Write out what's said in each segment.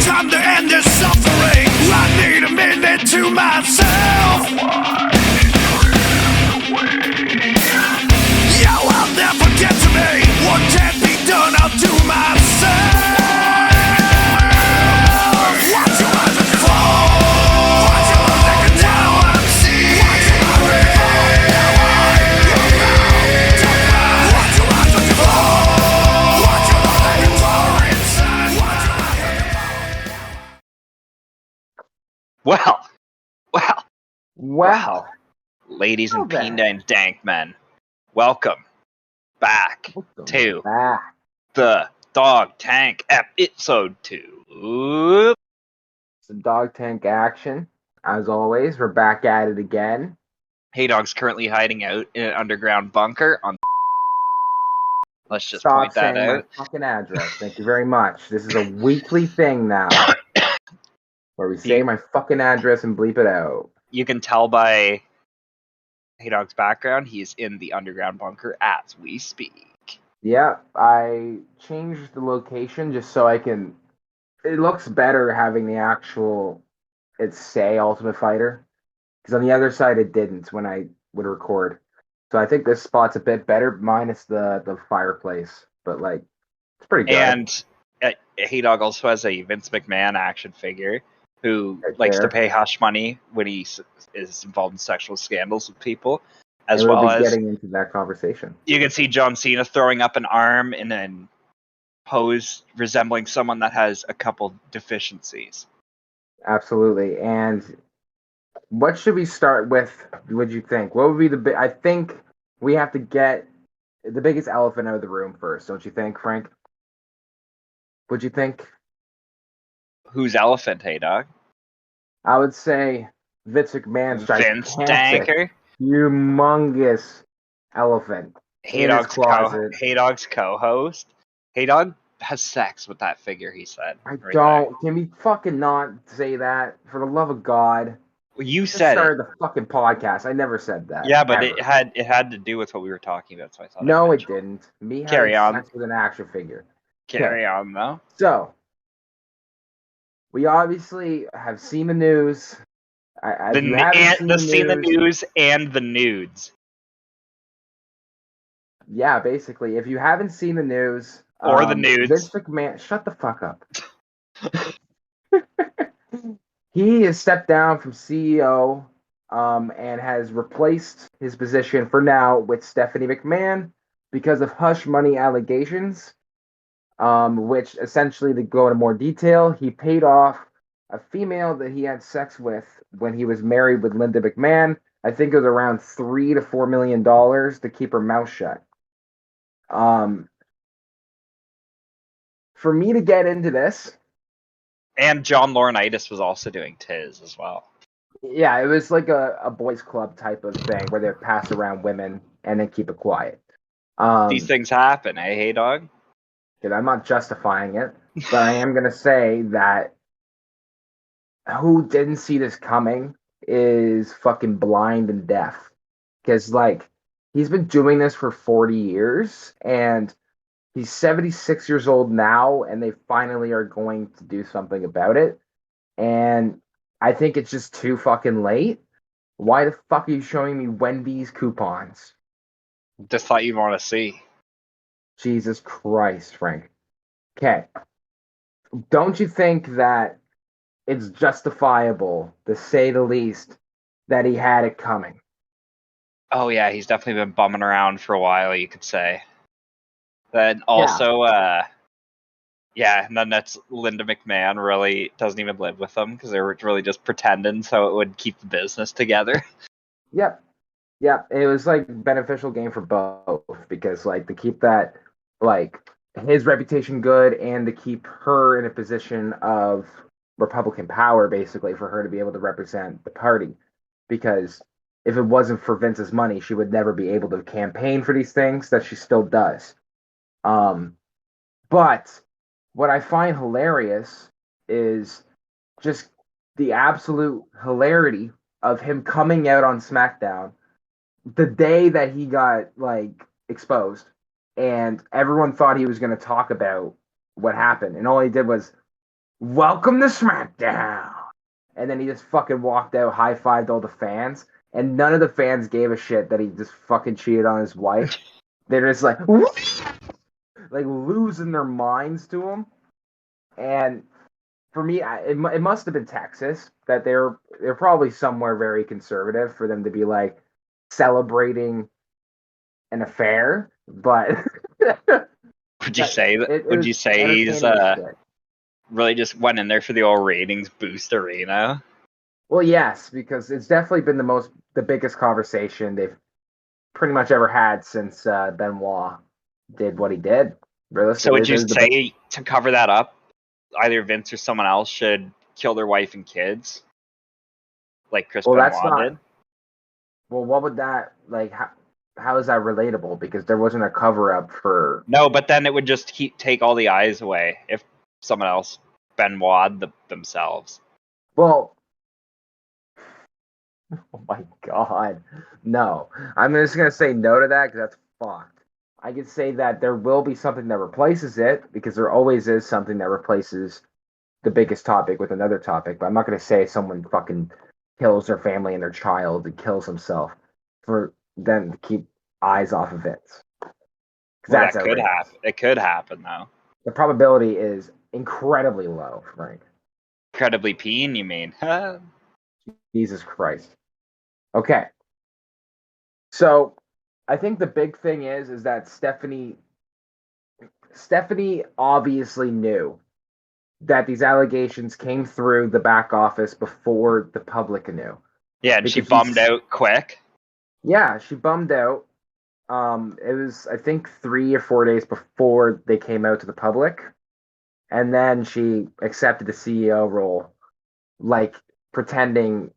Time to end this suffering. I need a minute to myself. You will never get to me. What can't be done, I'll do myself. Watch your eyes as you fall. Watch your eyes like a now I'm seeing. Watch your eyes as you fall. Watch your eyes like a roar inside. Watch your eyes. Well, Ladies and Well, Pinda and Dank men, welcome back to the DogTank episode 2. Some DogTank action. As always, we're back at it again. Hey Dog's currently hiding out in an underground bunker on. Let's just Stop point that saying out. my fucking address. Thank you very much. This is a weekly thing now, where we say my fucking address and bleep it out. You can tell by Hey Dog's background, he's in the underground bunker as we speak. Yeah, I changed the location just so I can. It looks better having the actual. It say Ultimate Fighter, because on the other side it didn't when I would record. So I think this spot's a bit better, minus the fireplace. But like, it's pretty good. And Hey Dog also has a Vince McMahon action figure who Right likes there. to pay hush money when he is involved in sexual scandals with people, as And we'll well be as getting into that conversation. you can see John Cena throwing up an arm in a pose resembling someone that has a couple deficiencies. Absolutely. And what should we start with? Would you think? What would be the I think we have to get the biggest elephant out of the room first, don't you think, Frank? Would you think? Who's elephant, Hey Dog? I would say Vince McMahon's Vince gigantic, Danker? humongous elephant. Hey in his Dog's, closet. Hey Dog's co-host? Hey Dog has sex with that figure, he said. I right don't. there. Can we fucking not say that? For the love of God. Well, you Just said it. started the fucking podcast. I never said that. Yeah, but ever. it had to do with what we were talking about, so I thought I'd No, it mention didn't. Me Carry having on. sex with an action figure. Carry on though. So, we obviously have seen the news. If you haven't Seen the news and the nudes. yeah, basically, if you haven't seen the news Or the nudes. Vince McMahon, shut the fuck up. He has stepped down from CEO, and has replaced his position for now with Stephanie McMahon because of hush money allegations. Which essentially, to go into more detail, he paid off a female that he had sex with when he was married with Linda McMahon. I think it was around $3 to $4 million to keep her mouth shut. For me to get into this, And John Laurinaitis was also doing Tiz as well. yeah, it was like a boys club type of thing where they pass around women and then keep it quiet. These things happen, eh, Hey Dog? I'm not justifying it, but I am gonna say that who didn't see this coming is fucking blind and deaf. Because like he's been doing this for 40 years and he's 76 years old now, and they finally are going to do something about it. And I think it's just too fucking late. Why the fuck are you showing me Wendy's coupons? Just thought you'd want to see. Jesus Christ, Frank. Okay. Don't you think that it's justifiable, to say the least, that he had it coming? Oh yeah, he's definitely been bumming around for a while, you could say. Then also, yeah, and then that's Linda McMahon really doesn't even live with them because they were really just pretending so it would keep the business together. Yep. Yep. It was like beneficial game for both because like to keep that like his reputation good and to keep her in a position of Republican power basically for her to be able to represent the party. Because if it wasn't for Vince's money, she would never be able to campaign for these things that she still does. But what I find hilarious is just the absolute hilarity of him coming out on SmackDown the day that he got like exposed, and everyone thought he was going to talk about what happened, and all he did was "Welcome to SmackDown," and then he just fucking walked out, high fived all the fans, and none of the fans gave a shit that he just fucking cheated on his wife. They're just like, like losing their minds to him, and for me, it must have been Texas that they're probably somewhere very conservative for them to be like celebrating an affair, but Would you say that? it Would was you say he's entertaining as shit. really just went in there for the old ratings boost arena? Well, yes, because it's definitely been the biggest conversation they've pretty much ever had since Benoit did what he did. So would you Realistically, say to cover that up, either Vince or someone else should kill their wife and kids, like Chris well, that's Benoit not. did? Well, what would that like? How is that relatable? Because there wasn't a cover up for. No, but then it would just take all the eyes away if someone else Benoit themselves. Well, oh my god, no! I'm just gonna say no to that because that's fucked. I could say that there will be something that replaces it because there always is something that replaces the biggest topic with another topic. But I'm not gonna say someone fucking kills their family and their child and kills himself for them to keep eyes off of it. Well, That's that could outrageous. happen. It could happen though. The probability is incredibly low, Frank. Incredibly peen, you mean? Jesus Christ. Okay. So I think the big thing is that Stephanie obviously knew that these allegations came through the back office before the public knew. Yeah, and she Because bummed out quick. Yeah, she bummed out. It was I think 3 or 4 days before they came out to the public, and then she accepted the CEO role, like pretending,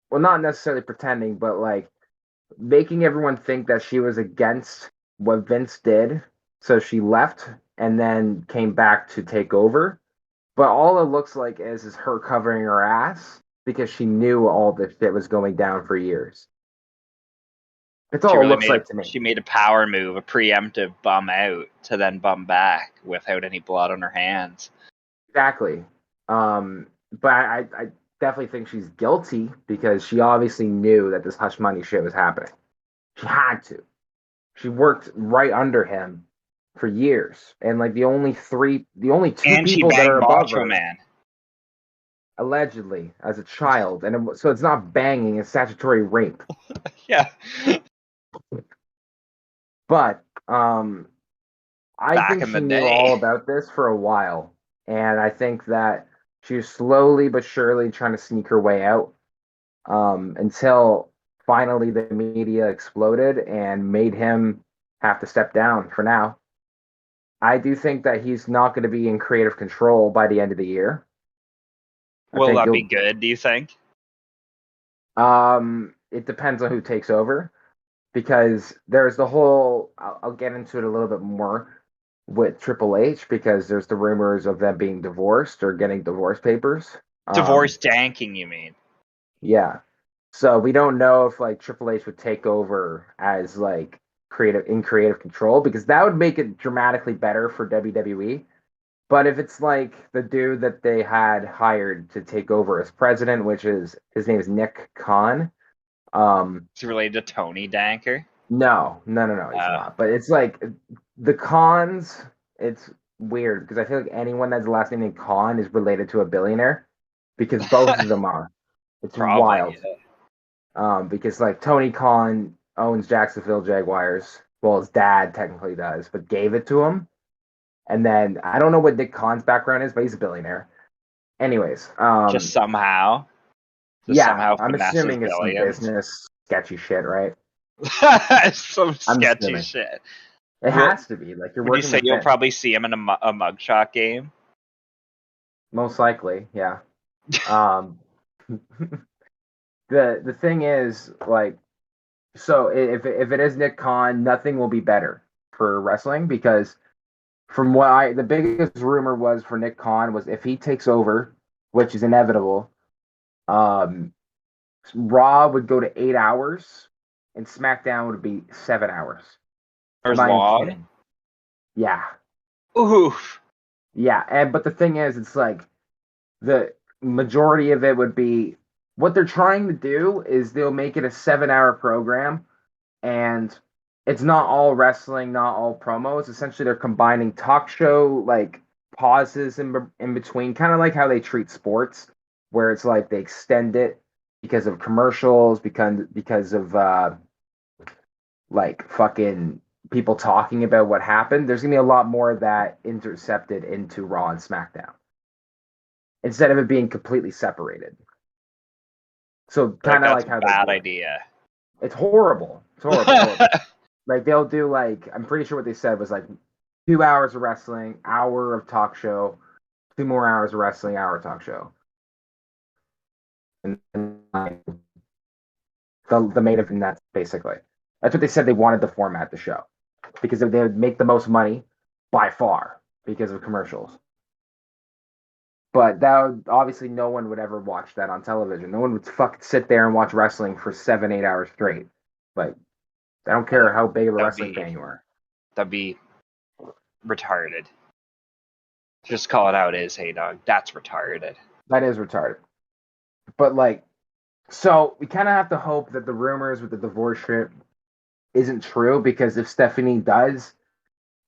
well, not necessarily pretending, but like making everyone think that she was against what Vince did. So she left and then came back to take over. But all it looks like is her covering her ass because she knew all this shit was going down for years. That's She all it really looks like to me. She made a power move, a preemptive bum out to then bum back without any blood on her hands. Exactly. But I definitely think she's guilty because she obviously knew that this hush money shit was happening. She had to. She worked right under him for years, and like the only two And she people that banged are above Macho her, Man. allegedly, as a child, and so it's not banging; it's statutory rape. Yeah. But I Back think in she the knew day. all about this for a while, and I think that she was slowly but surely trying to sneak her way out, until finally the media exploded and made him have to step down for now. I do think that he's not going to be in creative control by the end of the year. Will that be good, do you think? It depends on who takes over because there's the whole. I'll get into it a little bit more with Triple H because there's the rumors of them being divorced or getting divorce papers. Divorce danking, you mean? Yeah. So we don't know if like Triple H would take over as like creative control because that would make it dramatically better for WWE. But if it's like the dude that they had hired to take over as president, which is his name is Nick Khan. It's related to Tony Danker. No, he's not. But it's like the Khans. It's weird because I feel like anyone that's the last name named Khan is related to a billionaire because both of them are. It's Probably, wild. yeah. Because like Tony Khan owns Jacksonville Jaguars. Well, his dad technically does, but gave it to him. And then I don't know what Nick Khan's background is, but he's a billionaire. Anyways, Just somehow. yeah, I'm finesses assuming it's some billions. business sketchy shit, right? Some I'm sketchy assuming. shit. It has to be like you're Would you working say with you'll Vince. probably see him in a mugshot game? Most likely, yeah. The thing is, like, So if it is Nick Khan, nothing will be better for wrestling because from the biggest rumor was for Nick Khan was if he takes over, which is inevitable, um, Raw would go to 8 hours and SmackDown would be 7 hours. I'm There's not even long. kidding. Yeah. Oof. Yeah. But the thing is, it's like the majority of it would be what they're trying to do is they'll make it a 7 hour program and it's not all wrestling, not all promos. Essentially, they're combining talk show like pauses in between, kind of like how they treat sports, where it's like they extend it because of commercials, because of like fucking people talking about what happened. There's gonna be a lot more of that intercepted into Raw and SmackDown instead of it being completely separated. So I think kind of that's like a how they bad do it. idea. It's horrible. It's horrible. Horrible. Like they'll do like I'm pretty sure what they said was like 2 hours of wrestling, hour of talk show, 2 more hours of wrestling, hour of talk show, and like, the main event. That's basically that's what they said they wanted to format the show because they would make the most money by far because of commercials. But that would, obviously no one would ever watch that on television. No one would fucking sit there and watch wrestling for 7 8 hours straight. Like I don't care how big of a That'd wrestling be fan you are. that'd be retarded. Just call it how it is, hey dog. That's retarded. That is retarded. But like, so we kind of have to hope that the rumors with the divorce shit isn't true because if Stephanie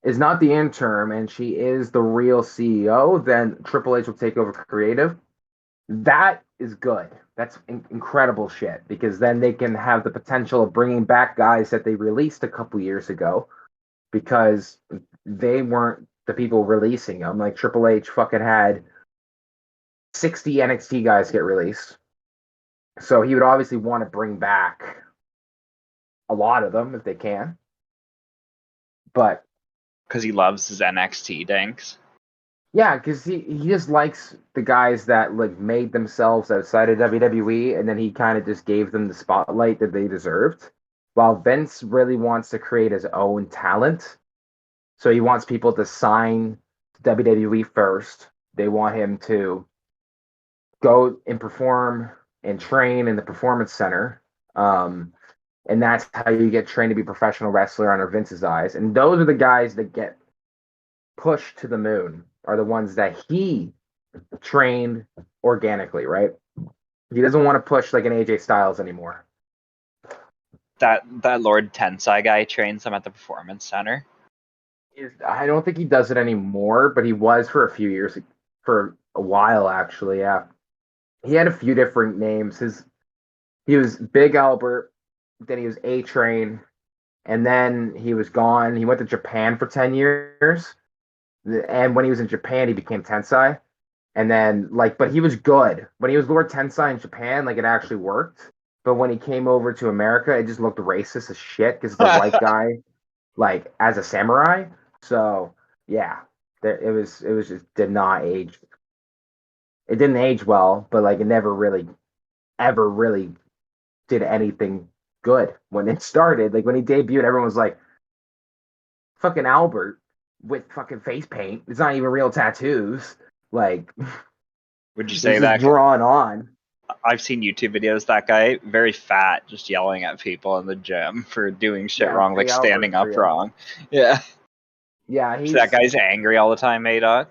is not the interim and she is the real CEO, then Triple H will take over creative. That is good. That's incredible shit because then they can have the potential of bringing back guys that they released a couple years ago because they weren't the people releasing them. Like Triple H fucking had 60 NXT guys get released. So he would obviously want to bring back a lot of them if they can. But Because he loves his NXT dinks. yeah, because he just likes the guys that like made themselves outside of WWE, and then he kind of just gave them the spotlight that they deserved. While Vince really wants to create his own talent, so he wants people to sign WWE first. They want him to go and perform and train in the performance center. And that's how you get trained to be a professional wrestler under Vince's eyes. And those are the guys that get pushed to the moon, are the ones that he trained organically, right? He doesn't want to push like an AJ Styles anymore. That Lord Tensai guy trains him at the Performance Center. I don't think he does it anymore, but he was for a few years, for a while actually. Yeah, he had a few different names. He was Big Albert, then he was A Train, and then he was gone. He went to Japan for 10 years, and when he was in Japan, he became Tensai. And then like, but he was good when he was Lord Tensai in Japan. Like it actually worked. But when he came over to America, it just looked racist as shit because the white guy, like as a samurai. So yeah, it was just did not age. It didn't age well, but like it never really ever really did anything good when it started. Like when he debuted, everyone was like, "Fucking Albert with fucking face paint. It's not even real tattoos." Like Would you it's say just that? drawn on. I've seen YouTube videos. That guy, very fat, just yelling at people in the gym for doing shit Yeah, wrong, Big like standing Albert's up real. wrong. Yeah. Yeah, So that guy's angry all the time, eh, dog?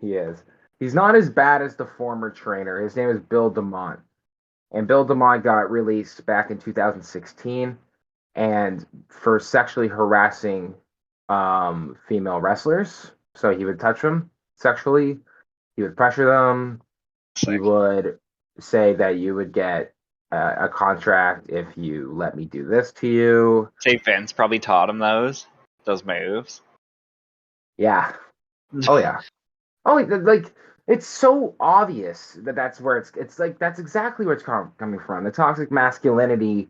he is. He's not as bad as the former trainer. His name is Bill DeMont. And Bill DeMont got released back in 2016 and for sexually harassing female wrestlers. So he would touch them sexually, he would pressure them, he Sick. would say that you would get a contract if you let me do this to you. Say Vince probably taught him those moves. Yeah. Oh yeah. Oh, like it's so obvious that that's where it's like that's exactly where it's coming from. The toxic masculinity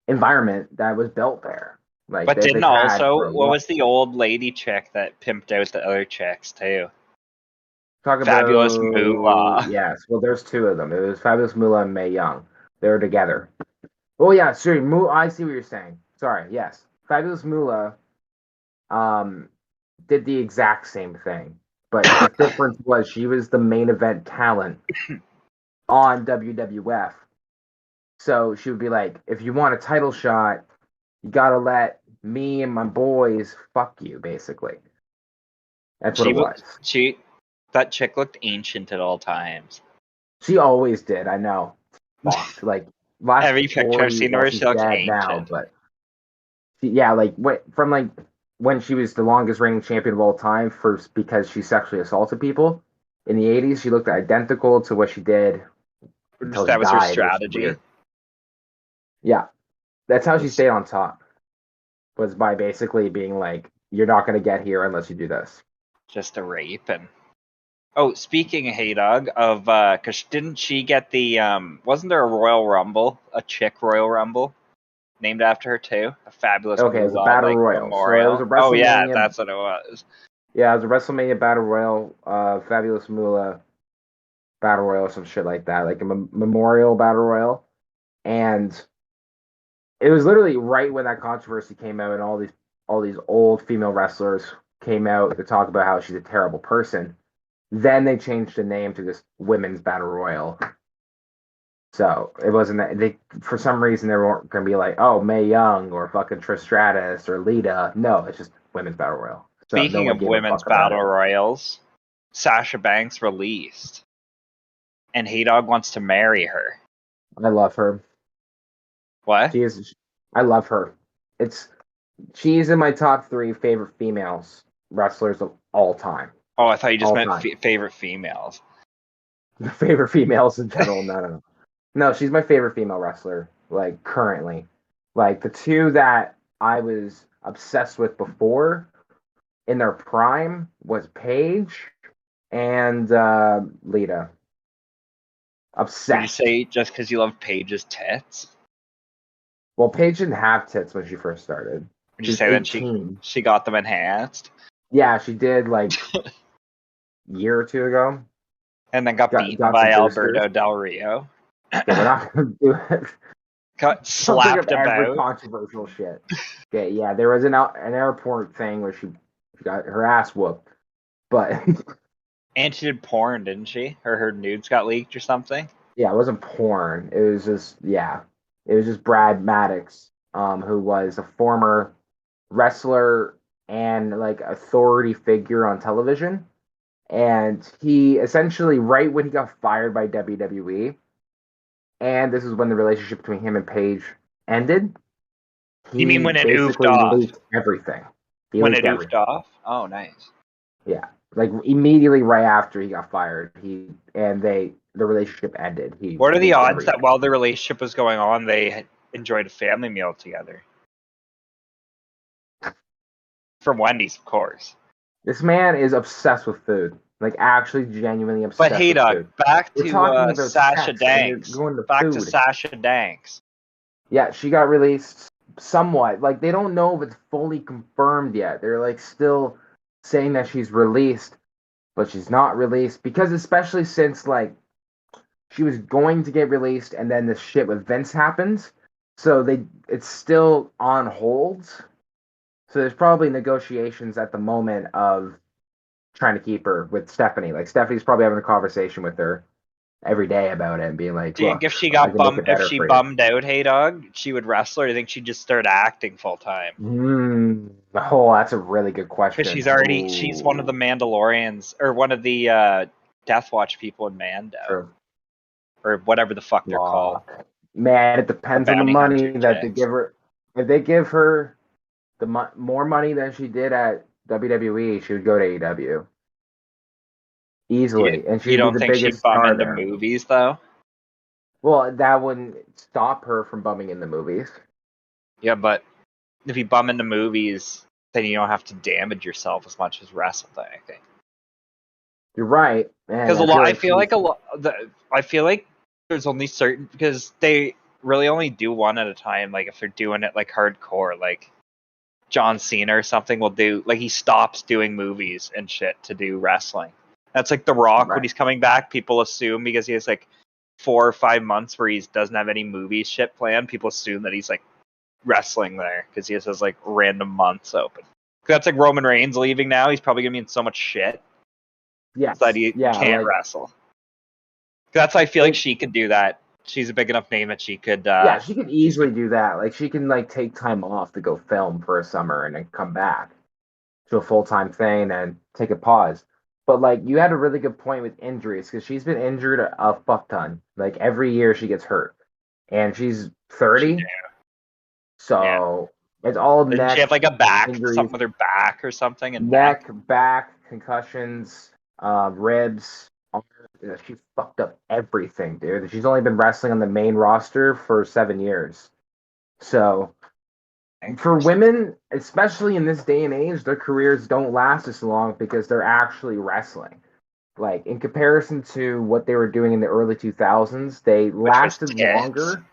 environment that was built there, like But that didn't they've had also, for a what while. was the old lady chick that pimped out the other chicks too? Talk Fabulous about Moolah. yes. Well, there's two of them. It was Fabulous Moolah and Mae Young. They were together. Oh yeah, sorry, I see what you're saying. Sorry, yes. Fabulous Moolah did the exact same thing. But the difference was she was the main event talent on WWF. So she would be like, if you want a title shot, you gotta let me and my boys fuck you, basically. That's what She it was. that chick looked ancient at all times. She always did, I know. Fucked. Like last Every picture 4 I've years, seen of well, her, she's she looks dead now, ancient. but yeah, like from like when she was the longest reigning champion of all time first because she sexually assaulted people in the 80s, she looked identical to what she did until she That was her died, which is strategy. weird. Yeah, that's how she Was stayed on top, was by basically being like, you're not going to get here unless you do this. just a rape. And oh, speaking of Hey Dog, of because didn't she get the wasn't there a Royal Rumble, a chick Royal Rumble named after her too? A fabulous Okay, it was a moolah battle like royal. So it was a memorial. Oh yeah, WrestleMania. that's what it was. Yeah, it was a WrestleMania battle royal, Fabulous Moolah battle royal, some shit like that, like a memorial battle royal. And it was literally right when that controversy came out and all these old female wrestlers came out to talk about how she's a terrible person. Then they changed the name to this women's battle royal. So it wasn't that they for some reason they weren't gonna be like, oh, Mae Young or fucking Trish Stratus or Lita. No, it's just women's battle royal. So no Speaking one of gave a women's fuck about battle it. royals, Sasha Banks released, and Hey Dog wants to marry her. I love her. What? She is. I love her. It's she's in my top 3 favorite females wrestlers of all time. Oh, I thought you just All meant time. favorite females. Favorite females in general. No. No, she's my favorite female wrestler, like currently. Like the two that I was obsessed with before in their prime was Paige and Lita. Would you Obsessed. say just because you love Paige's tits? Well, Paige didn't have tits when she first started. Would you She was say that 18. she got them enhanced Yeah, she did like a year or two ago. and then got beaten Got some by boosters. Alberto Del Rio? Yeah, we're not gonna do it. Got Don't bring up slapped every about. controversial shit. Okay, yeah, there was an airport thing where she got her ass whooped, but And she did porn, didn't she? Or her nudes got leaked or something? yeah, it wasn't porn. It was just it was just Brad Maddox, who was a former wrestler and like authority figure on television, and he essentially right when he got fired by WWE, and this is when the relationship between him and Paige ended. You mean He when it oofed basically off? leaked everything. He When leaked it oofed everything. off? Oh, nice. Yeah, like immediately right after he got fired, the relationship ended. He What are the leaked odds that everything. while the relationship was going on, they enjoyed a family meal together? From Wendy's, of course. This man is obsessed with food, like actually genuinely But obsessed hey, with Doug, food. back We're to talking about Sasha sex, and you're Danks. going to Back to food. Sasha Danks. Yeah, she got released somewhat. Like they don't know if it's fully confirmed yet. They're like still saying that she's released, but she's not released because especially since like she was going to get released and then this shit with Vince happened. So it's still on hold. So there's probably negotiations at the moment of trying to keep her with Stephanie. Like Stephanie's probably having a conversation with her every day about it and being like, Do you think look, if she I got can make it if better she for you. bummed out, hey dog, she would wrestle, or do you think she'd just start acting full time? Oh, that's a really good Because question. she's one of the Ooh, Mandalorians or one of the Death Watch people in Mando true. or whatever the fuck they're called, Fuck. Man, it the depends on the bounty hunter money that they chicks. give her. If they give her more money than she did at WWE, she would go to AEW You easily, and she you would be don't the think she'd biggest bum star into there. movies though? Well, that wouldn't stop her from bumming in the movies. Yeah, but if you bum into movies, then you don't have to damage yourself as much as wrestling, I think. You're right, and Because a I feel lot, I like feel she's like I feel like there's only certain because they really only do one at a time. Like if they're doing it like hardcore, like John Cena or something will do like he stops doing movies and shit to do wrestling. That's like The Rock when right. he's coming back. People assume because he has like 4 or 5 months where he doesn't have any movie shit planned, people assume that he's like wrestling there because he just has like random months open. That's like Roman Reigns leaving now. He's probably gonna be in so much shit Yes. that he Yeah, can't like, wrestle. That's why I feel like she could do that. She's a big enough name that she could. yeah, she could easily do that. Like, she can like take time off to go film for a summer and then come back to a full-time thing and take a pause. But like, you had a really good point with injuries because she's been injured a fuck ton. Like, every year she gets hurt, and she's 30, so it's all Didn't she neck have like a back, injuries, something with her back or something, and neck, back concussions, ribs. She fucked up everything, dude. She's only been wrestling on the main roster for 7 years. So for women, especially in this day and age, their careers don't last as long because they're actually wrestling. Like, in comparison to what they were doing in the early 2000s, they lasted longer.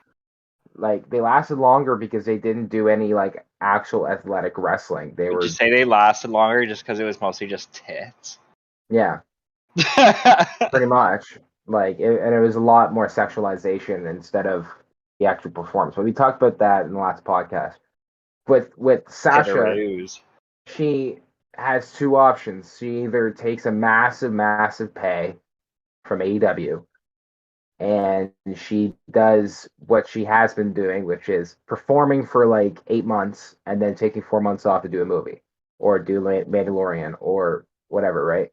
Like, they lasted longer because they didn't do any like actual athletic wrestling. They Would were you say they lasted longer just because it was mostly just tits? yeah, pretty much. Like, and it was a lot more sexualization instead of the actual performance. But we talked about that in the last podcast. With Sasha, Titteroos. she has two options. She either takes a massive, massive pay from AEW, and she does what she has been doing, which is performing for like 8 months and then taking 4 months off to do a movie or do Mandalorian or whatever, right?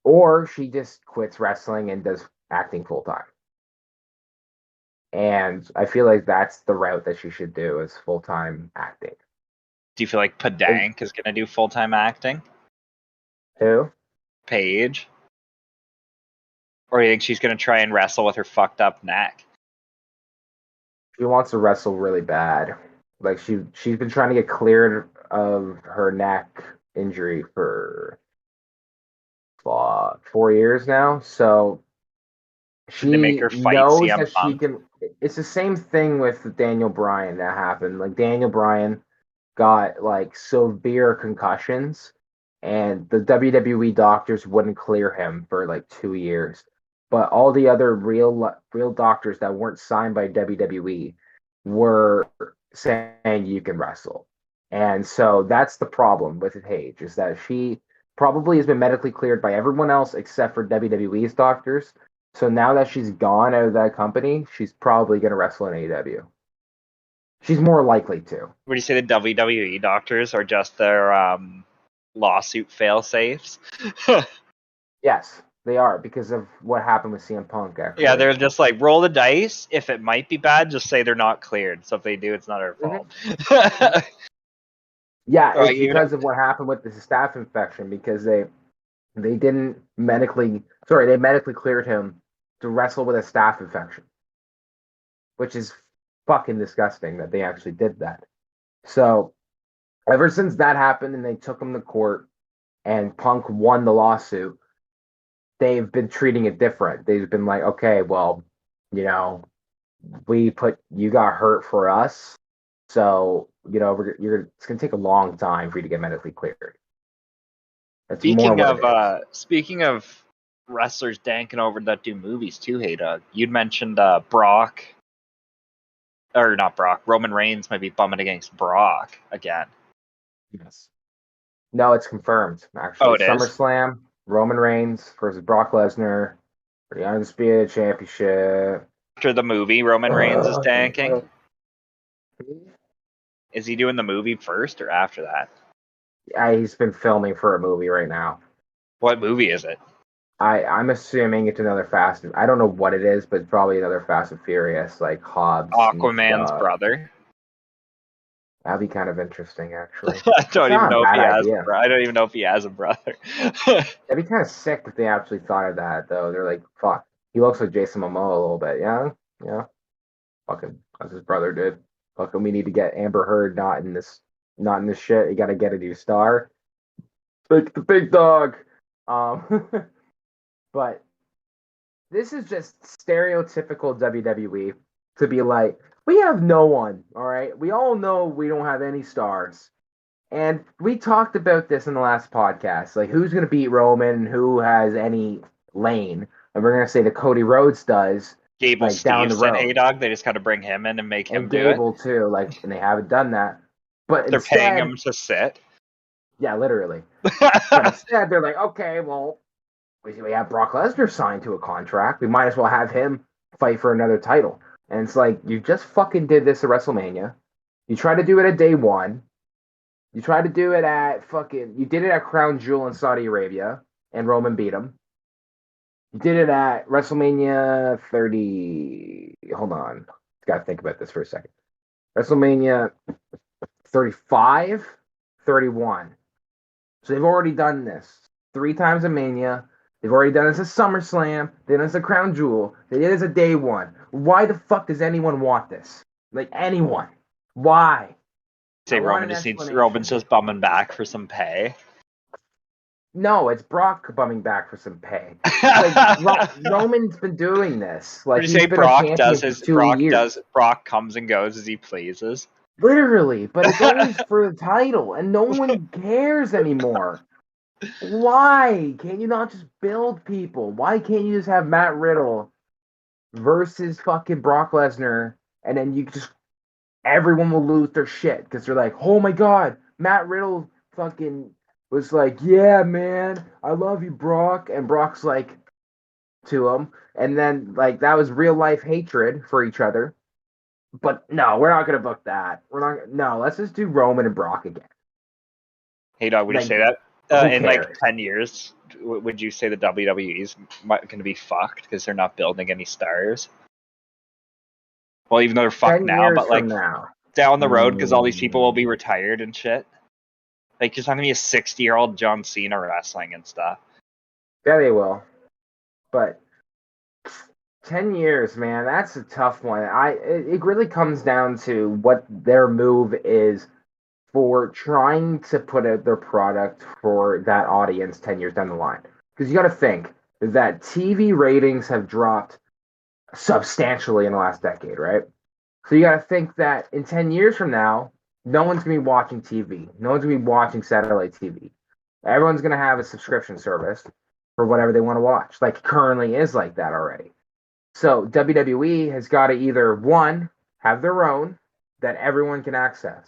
Or she just quits wrestling and does acting full time. And I feel like that's the route that she should do, is full time acting. Do you feel like Padank is gonna do full time acting? Who? Paige? Or do you think she's gonna try and wrestle with her fucked up neck? She wants to wrestle really bad. Like, she's been trying to get cleared of her neck injury for 4 years now. So Should they make she her fight knows CM that she Punk? can. It's the same thing with Daniel Bryan that happened. Like, Daniel Bryan got like severe concussions, and the WWE doctors wouldn't clear him for like 2 years. But all the other real doctors that weren't signed by WWE were saying you can wrestle. And so that's the problem with Paige, is that she probably has been medically cleared by everyone else except for WWE's doctors. So now that she's gone out of that company, she's probably going to wrestle in AEW. She's more likely to. Would you say the WWE doctors are just their lawsuit fail safes? Yes, they are, because of what happened with CM Punk, actually. Yeah, they're just like, roll the dice. If it might be bad, just say they're not cleared. So if they do, it's not our fault. Yeah, Right, it's because of what happened with the staph infection, because they didn't they medically cleared him to wrestle with a staph infection, which is fucking disgusting that they actually did that. So ever since that happened and they took him to court and Punk won the lawsuit, they've been treating it different. They've been like, okay, well, you got hurt for us, so it's gonna take a long time for you to get medically cleared. That's Speaking of wrestlers danking over that do movies too, hey Doug, you'd mentioned Roman Reigns might be bumming against Brock again. Yes. No, it's confirmed, actually. Oh, it is? SummerSlam, Roman Reigns versus Brock Lesnar for the Undisputed Championship. After the movie, Roman Reigns is danking. Is he doing the movie first or after that? He's been filming for a movie right now. What movie is it? I'm assuming it's another Fast. I don't know what it is, but it's probably another Fast and Furious, like Hobbs. Aquaman's brother. That'd be kind of interesting, actually. I don't even know if he has a brother. That'd be kind of sick if they actually thought of that, though. They're like, fuck, he looks like Jason Momoa a little bit, yeah? Yeah. Fucking, as his brother did. Fucking, we need to get Amber Heard not in this shit. You gotta get a new star. Like the big dog. But this is just stereotypical WWE to be like, we have no one, all right? We all know we don't have any stars. And we talked about this in the last podcast. Like, who's going to beat Roman? Who has any lane? and we're gonna say that Cody Rhodes does, Gable like down the Steve's and road, A-Dog, they just got to bring him in and make him and do it. Gable too, like, and they haven't done that. But They're paying instead, him to sit. yeah, literally. But instead, they're like, okay, well, we have Brock Lesnar signed to a contract. We might as well have him fight for another title. And it's like, you just fucking did this at WrestleMania. You tried to do it at day one. You tried to do it at you did it at Crown Jewel in Saudi Arabia, and Roman beat him. You did it at WrestleMania 30. Hold on. Got to think about this for a second. WrestleMania 35, 31. So they've already done this 3 times at Mania. They've already done this at SummerSlam. They did this at Crown Jewel. They did this at Day One. Why the fuck does anyone want this? Like, anyone? Why? Say I want Roman an just needs explanation. Roman's just bumming back for some pay. No, it's Brock bumming back for some pay. Like, Roman's been doing this. Like, Would you he's say been Brock a champion does for his 2 years. Brock comes and goes as he pleases? Literally, but it's always for the title, and no one cares anymore. Why can't you not just build people? Why can't you just have Matt Riddle versus fucking Brock Lesnar, and then everyone will lose their shit because they're like, oh my god, Matt Riddle fucking was like, yeah, man, I love you, Brock, and Brock's like to him, and then like that was real life hatred for each other. But no, we're not gonna book that. We're not. No, let's just do Roman and Brock again. Hey, dog, would you Like, say that who in like cares? 10 years? Would you say the WWE is going to be fucked because they're not building any stars? Well, even though they're fucked 10 now, years but like from now. down the road because all these people will be retired and shit. Like, there's not going to be a 60-year-old John Cena wrestling and stuff. Yeah, they will. But 10 years, man, that's a tough one. It really comes down to what their move is for trying to put out their product for that audience 10 years down the line. Because you got to think that TV ratings have dropped substantially in the last decade, right? So you got to think that in 10 years from now, no one's going to be watching TV. No one's going to be watching satellite TV. Everyone's going to have a subscription service for whatever they want to watch. Like, currently is like that already. So WWE has got to either, one, have their own that everyone can access,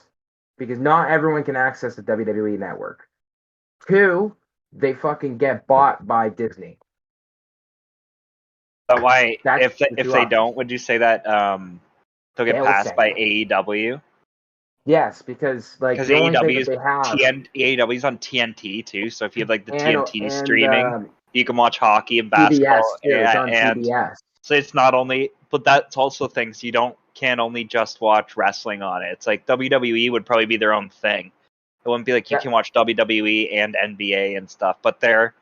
because not everyone can access the WWE network. Two, they fucking get bought by Disney. But why, That's if the if two they options. don't, would you say that they'll get They'll passed say. by AEW? Yes, because like Because the only thing AEW that is they have AEW's on TNT too, so if you have like the and TNT streaming, you can watch hockey and TBS basketball, too. It's on and TBS. so it's not only, but that's also things you can't only just watch wrestling on it. It's like WWE would probably be their own thing. It wouldn't be like you Yeah. can watch WWE and NBA and stuff, but they're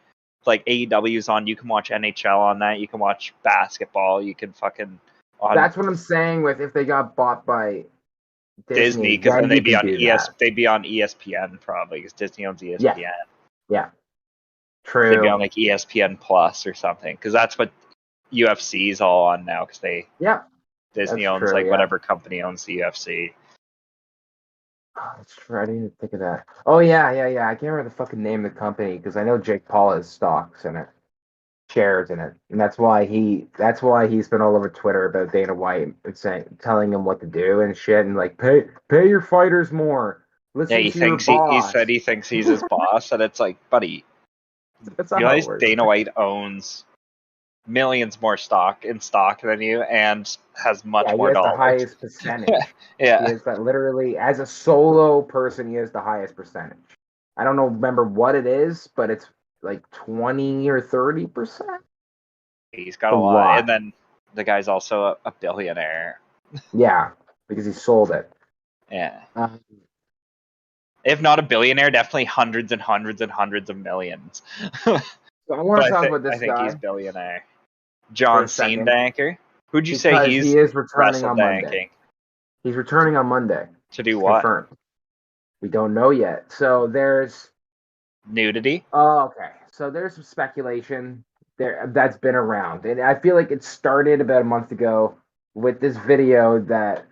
like AEW's on. You can watch NHL on that. You can watch basketball. You can fucking on That's what I'm saying with if they got bought by Disney, because then then you they'd be can on do that. They'd be on ESPN probably because Disney owns ESPN. Yeah. Yeah. They'd be on True. like ESPN Plus or something because that's what UFC is all on now because Yeah. Disney That's owns true, like yeah. whatever company owns the UFC. Oh, that's true. I didn't even think of that. Oh yeah. I can't remember the fucking name of the company because I know Jake Paul has stocks in it, shares in it, and that's why he's been all over Twitter about Dana White and telling him what to do and shit, and like pay your fighters more. Listen Yeah, he to your thinks he boss. said he thinks he's his boss, and it's like, buddy, That's you not how it realize works. Dana White owns millions more stock than you and has much Yeah, he more has the dollars. highest percentage. He Yeah, is that literally as a solo person, he has the highest percentage. I don't know, remember what it is, but it's like 20 or 30%. he's got A a lot. lot. And then the guy's also a billionaire. Yeah, because he sold it. Yeah. Um, If not a billionaire, definitely hundreds and hundreds and hundreds of millions. so I want But to talk about I this think he's guy billionaire. for John a second Banker. Who'd you say because he's he is returning wrestle on Monday. banking? He's returning on Monday. To do It's what? confirmed. We don't know yet. So there's Nudity? okay. So there's some speculation there that's been around, and I feel like it started about a month ago with this video that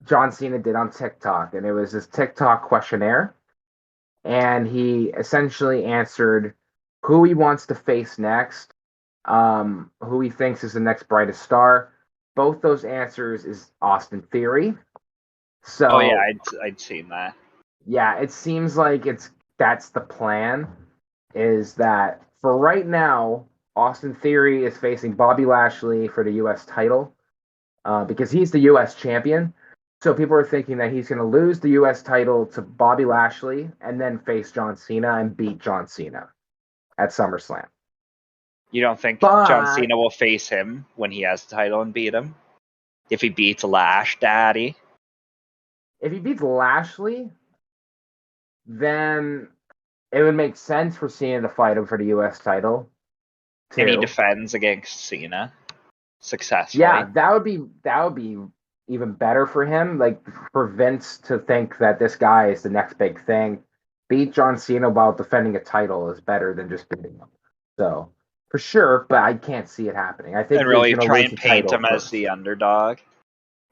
John Cena did on TikTok, and it was this TikTok questionnaire, and he essentially answered who he wants to face next who he thinks is the next brightest star. Both those answers is Austin Theory. Oh yeah, So I'd seen that. yeah, it seems like that's the plan. Is that for right now, Austin Theory is facing Bobby Lashley for the U.S. title because he's the U.S. champion. So people are thinking that he's going to lose the U.S. title to Bobby Lashley and then face John Cena and beat John Cena at SummerSlam. You don't think John But Cena will face him when he has the title and beat him? If he beats Lash Daddy? if he beats Lashley, then it would make sense for Cena to fight him for the U.S. title And he too. defends against Cena successfully. Yeah, that would be even better for him. Like for Vince to think that this guy is the next big thing. Beat John Cena while defending a title is better than just beating him. So for sure, but I can't see it happening. I think And he's really gonna try lose and the paint title him as first. the underdog.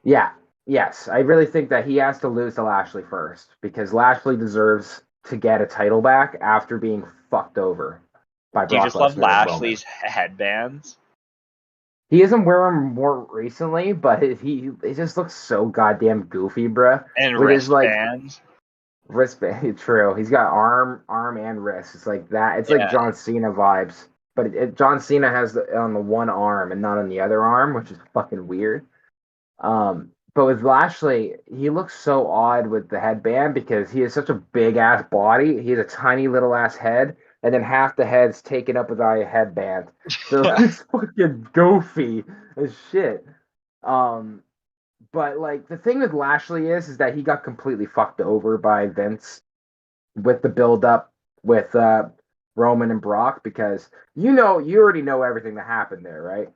Yeah, yes. I really think that he has to lose to Lashley first because Lashley deserves to get a title back after being fucked over by Do you Brock just love Lesnar and Roman. Lashley's headbands? He isn't wearing them more recently, but he just looks so goddamn goofy, bruh. And With his like wristbands? wristband, true. He's got arm and wrist. It's like that. It's like Yeah. John Cena vibes, but John Cena has on the one arm and not on the other arm, which is fucking weird. But with Lashley, he looks so odd with the headband because he has such a big ass body. He has a tiny little ass head, and then half the head's taken up with a headband. So it's fucking goofy as shit. Um, but like the thing with Lashley is that he got completely fucked over by Vince with the build up with Roman and Brock because you already know everything that happened there, right?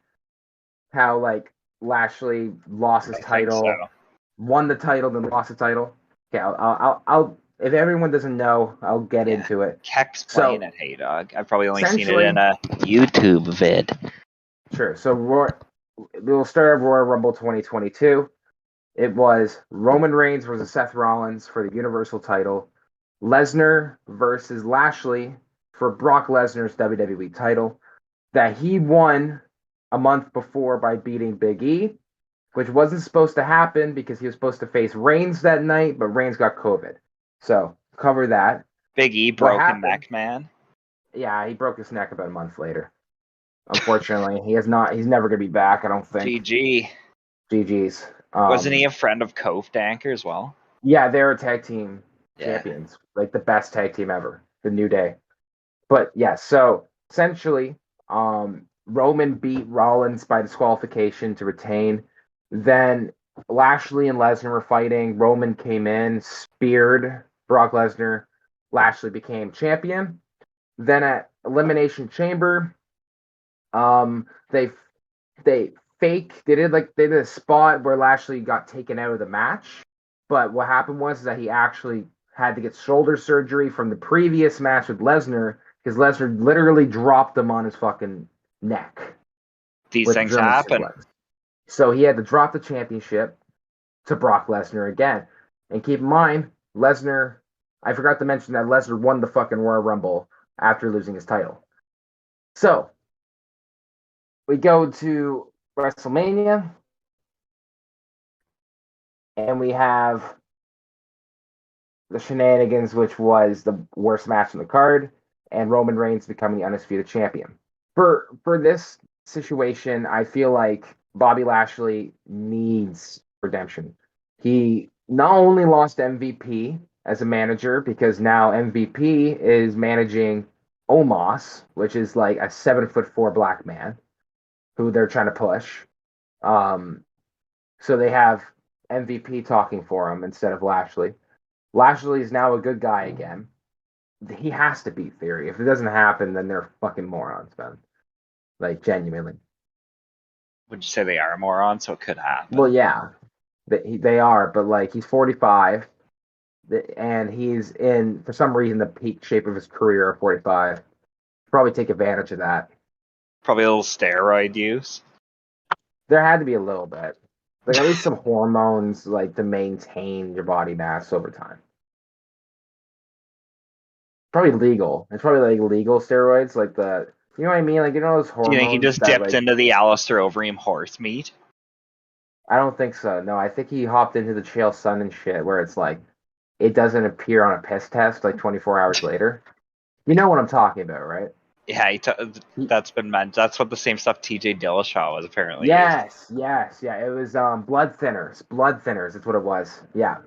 How like Lashley lost his I think so. title, won the title, then lost the title. Okay, I'll if everyone doesn't know, I'll get Yeah. into it. Explain So it, hey dog. I've probably only seen it essentially, in a YouTube vid. sure. So we'll start at Royal Rumble 2022. It was Roman Reigns versus Seth Rollins for the Universal title, Lesnar versus Lashley for Brock Lesnar's WWE title that he won a month before by beating Big E, which wasn't supposed to happen because he was supposed to face Reigns that night, but Reigns got COVID. So cover that. Big E What broken happened? neck man. Yeah, he broke his neck about a month later. Unfortunately, he has not. He's never gonna be back. I don't think. GG. GG's. Wasn't he a friend of DogTank as well? Yeah, they're a tag team Yeah. champions, like the best tag team ever, the New Day. But yeah, so essentially, Roman beat Rollins by disqualification to retain. Then Lashley and Lesnar were fighting. Roman came in, speared Brock Lesnar. Lashley became champion. Then at Elimination Chamber, um, they they did a spot where Lashley got taken out of the match. But what happened was that he actually had to get shoulder surgery from the previous match with Lesnar because Lesnar literally dropped him on his fucking neck These with things German happen. suplex. So he had to drop the championship to Brock Lesnar again. And keep in mind, Lesnar, I forgot to mention that Lesnar won the fucking Royal Rumble after losing his title. So we go to WrestleMania, and we have the shenanigans, which was the worst match on the card, and Roman Reigns becoming the undisputed champion. For this situation, I feel like Bobby Lashley needs redemption. He not only lost MVP as a manager because now MVP is managing Omos, which is like a 7'4" black man who they're trying to push. Um, so they have MVP talking for him instead of Lashley. Lashley is now a good guy again. He has to beat Theory. If it doesn't happen, then they're fucking morons, man. Like genuinely. Would you say they are morons? So it could happen. Well, yeah, they are, but like he's 45, and he's in for some reason the peak shape of his career at 45. Probably take advantage of that. Probably a little steroid use. There had to be a little bit, like at least some hormones, like to maintain your body mass over time. Probably legal. It's probably like legal steroids, like the You know what I mean? Like, you know those Do hormones you think he just that, dipped like, into the Alistair Overeem horse meat? I don't think so. No, I think he hopped into the Chael Sonnen shit where it's like, it doesn't appear on a piss test like 24 hours later. You know what I'm talking about, right? Yeah, He- that's been meant. That's what the same stuff TJ Dillashaw was apparently using. yes. Yeah, it was blood thinners. Blood thinners, that's what it was. Yeah.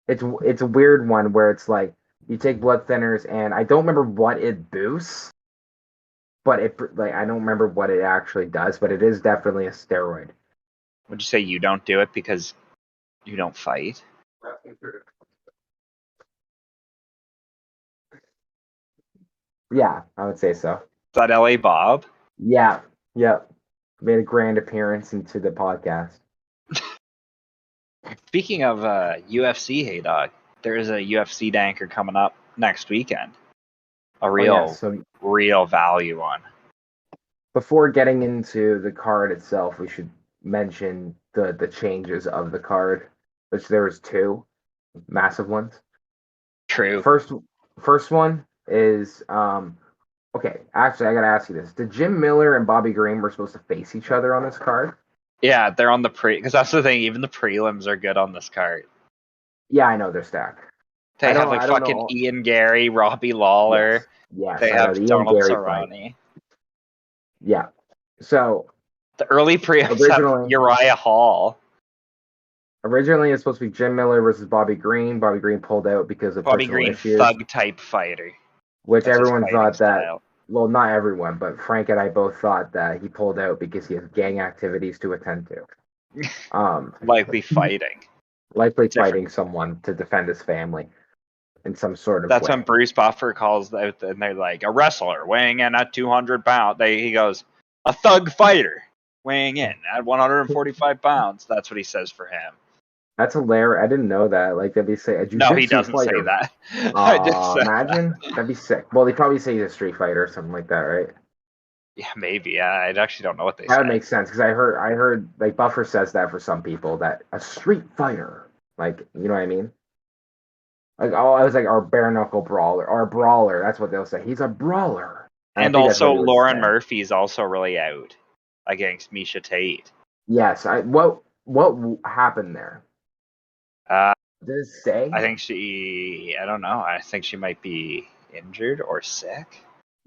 It's a weird one where it's like you take blood thinners and I don't remember what it boosts, but I don't remember what it actually does, but it is definitely a steroid. Would you say you don't do it because you don't fight? Yeah, I would say so. Is that LA Bob? Yeah, yep. Made a grand appearance into the podcast. Speaking of UFC, hey dog, there is a UFC danker coming up next weekend. A real, So real value one. before getting into the card itself, we should mention the changes of the card, which there was two massive ones. True. First one is okay. Actually, I gotta ask you this: did Jim Miller and Bobby Green were supposed to face each other on this card? Yeah, they're on the because that's the thing. Even the prelims are good on this card. Yeah, I know they're stacked. They have like I don't fucking know. Ian Gary, Robbie Lawler. Yes, They I know have the Ian Donald Gary fight. Cerrone. Yeah. So The early prelims have originally, Uriah Hall. originally it's supposed to be Jim Miller versus Bobby Green. Bobby Green pulled out because of Bobby personal Green, issues, thug type fighter. which That's his everyone fighting thought that. style. Well, not everyone, but Frank and I both thought that he pulled out because he has gang activities to attend to. Likely fighting. Likely Different. fighting someone to defend his family in some sort of That's way. when Bruce Buffer calls out and they're like, a wrestler weighing in at 200 pounds. He goes, a thug fighter weighing in at 145 pounds. That's what he says for him. That's hilarious. I didn't know that. Like, that'd be say a No, he jujitsu doesn't say fighter. that. I just said Imagine that'd be sick. Well, they probably say he's a street fighter or something like that, right? yeah, maybe. Yeah, I actually don't know what they That would say. make sense because I heard like Buffer says that for some people that a street fighter, like you know what I mean? Like oh, I was like our bare knuckle brawler, or brawler. That's what they'll say. He's a brawler. I And think that's what also, he would Lauren say. Murphy's also really out against Misha Tate. Yes. What happened there? Uh, Did it say? I don't know. I think she might be injured or sick.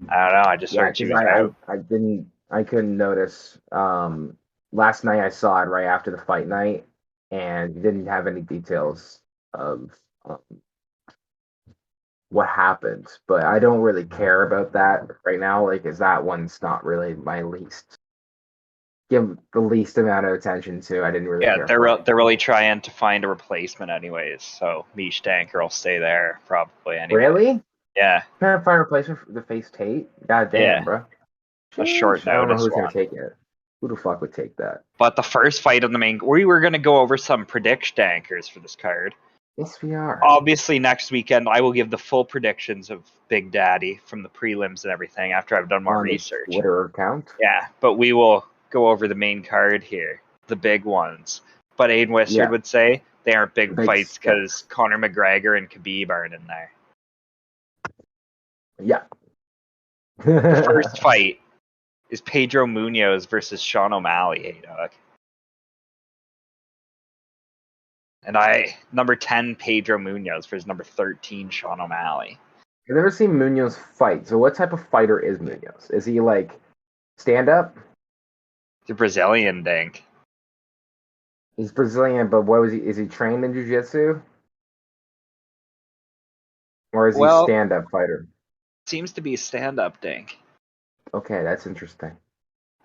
I don't know. I just Yeah, heard she because was out. I couldn't notice. Last night I saw it right after the fight night, and didn't have any details of um, what happened. But I don't really care about that right now. Like, is that one's not really my least give the least amount of attention to. I didn't really Yeah, care for it. they're really trying to find a replacement, anyways. So Mish Danker will stay there probably anyway. Really? Yeah, Trying to find a replacement for the face Tate? God damn, yeah. bro. A short I don't know notice who's gonna one. take it. Who the fuck would take that? But the first fight on the main, we were gonna go over some prediction anchors for this card. Yes, we are. Obviously, next weekend I will give the full predictions of Big Daddy from the prelims and everything after I've done more On the research. Twitter account. Yeah, but we will go over the main card here, the big ones. But Aiden Wizard Yeah. would say they aren't big Big fights six. because Conor McGregor and Khabib aren't in there. Yeah. The first fight is Pedro Munoz versus Sean O'Malley, hey dog. And number 10 Pedro Munoz versus number 13 Sean O'Malley. I've never seen Munoz fight. So what type of fighter is Munoz? Is he like stand up? The Brazilian dink. He's Brazilian, but what was he? Is he trained in jiu-jitsu? Or is he stand up fighter? Seems to be a stand-up dink. Okay, that's interesting.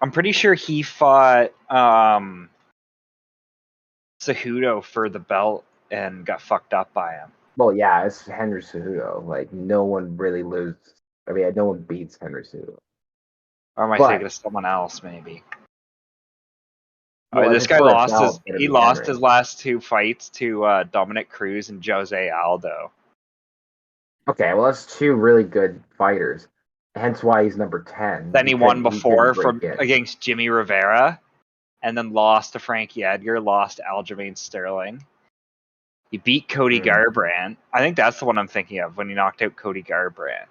I'm pretty sure he fought Cejudo for the belt and got fucked up by him. Well, yeah, it's Henry Cejudo. Like no one really loses. I mean, no one beats Henry Cejudo. Or am I thinking of someone else, maybe? Well, This guy lost his last two fights to Dominic Cruz and Jose Aldo. Okay, well that's two really good fighters. Hence why he's number 10. Then he won before against Jimmy Rivera, and then lost to Frankie Edgar, lost to Aljamain Sterling. He beat Cody Garbrandt. I think that's the one I'm thinking of when he knocked out Cody Garbrandt.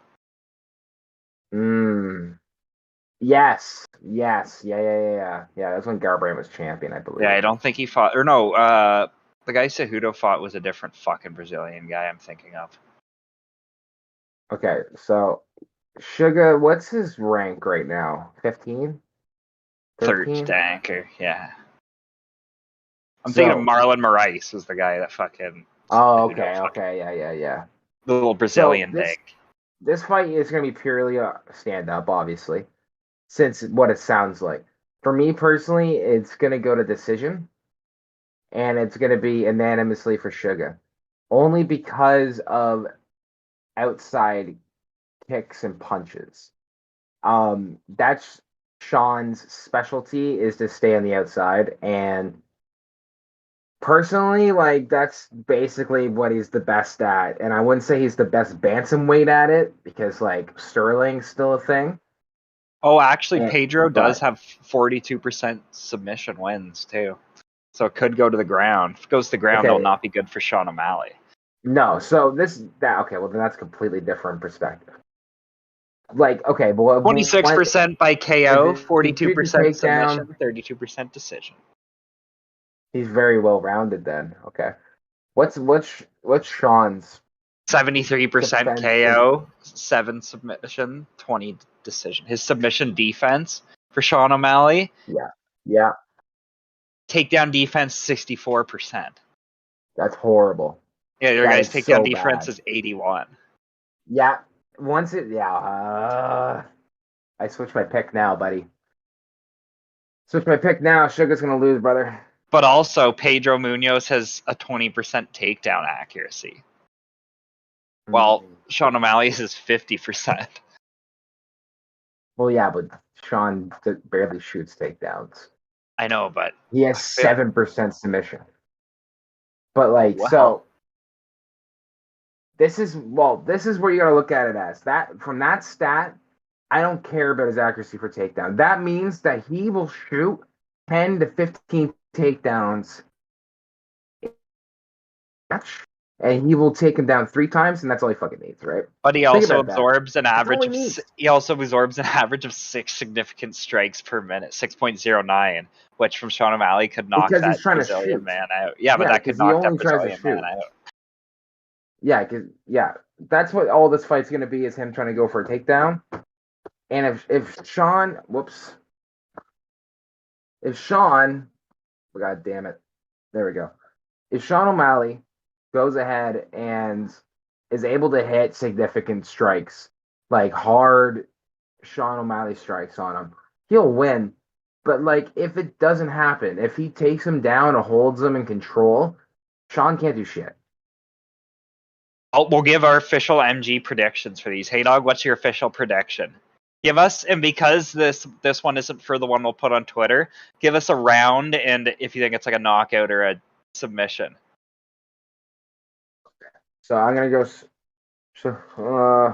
Yes. Yes. Yeah. That's when Garbrandt was champion, I believe. Yeah, I don't think he fought. Or no, the guy Cejudo fought was a different fucking Brazilian guy I'm thinking of. Okay, so Sugar, what's his rank right now? 15? Third 13? tanker, yeah. I'm thinking of So, Marlon Moraes was the guy that fucking oh, Cejudo fucking okay, yeah. the little So Brazilian this dink. this fight is going to be purely a stand up, obviously, since what it sounds like. For me personally, it's going to go to decision, and it's going to be unanimously for Sugar, only because of outside kicks and punches. That's Sean's specialty is to stay on the outside, and personally, like that's basically what he's the best at. And I wouldn't say he's the best bantamweight at it because like Sterling's still a thing. Oh, actually, And, Pedro does but have 42% submission wins too, so it could go to the ground. If it goes to the ground, it'll okay, not be good for Sean O'Malley. no. So that okay. Well, then that's completely different perspective. Like okay, but what 26% by if KO, it's jiu-jitsu 42% takedown? submission, 32% decision. He's very well rounded then. Okay, what's Sean's 73% defensive? KO, 7 submission, 20 decision. His submission defense for Sean O'Malley, Yeah, takedown defense 64%. that's horrible. Yeah, your That guy's is takedown so defense bad. is 81. Yeah, once it yeah. I switch my pick now, buddy. Switch my pick now. Sugar's gonna lose, brother. But also, Pedro Munoz has a 20% takedown accuracy, while Sean O'Malley's is 50%. Well, yeah, but Sean barely shoots takedowns. I know, but He has I feel 7% submission. But like, well. so this is where you gotta look at it as that from that stat. I don't care about his accuracy for takedown. That means that he will shoot 10 to 15 takedowns match, and he will take him down 3 times, and that's all he fucking needs, right? But he Think also about that. absorbs an That's all average he of needs. he also absorbs an average of 6 significant strikes per minute, 6.09, which from Sean O'Malley could knock Because he's that trying to Brazilian shoot. man out. Yeah, but Yeah, that could because he knock that only tries to Brazilian man shoot. out. That's what all this fight's gonna be is him trying to go for a takedown. And if Sean, if Sean, God damn it, there we go. If Sean O'Malley goes ahead and is able to hit significant strikes, like hard Sean O'Malley strikes on him, he'll win. But like if it doesn't happen, if he takes him down or holds him in control, Sean can't do shit. We'll give our official MG predictions for these. Hey dog, what's your official prediction? Give us, and because this one isn't for the one we'll put on Twitter, give us a round, and if you think it's like a knockout or a submission. So I'm gonna go. So,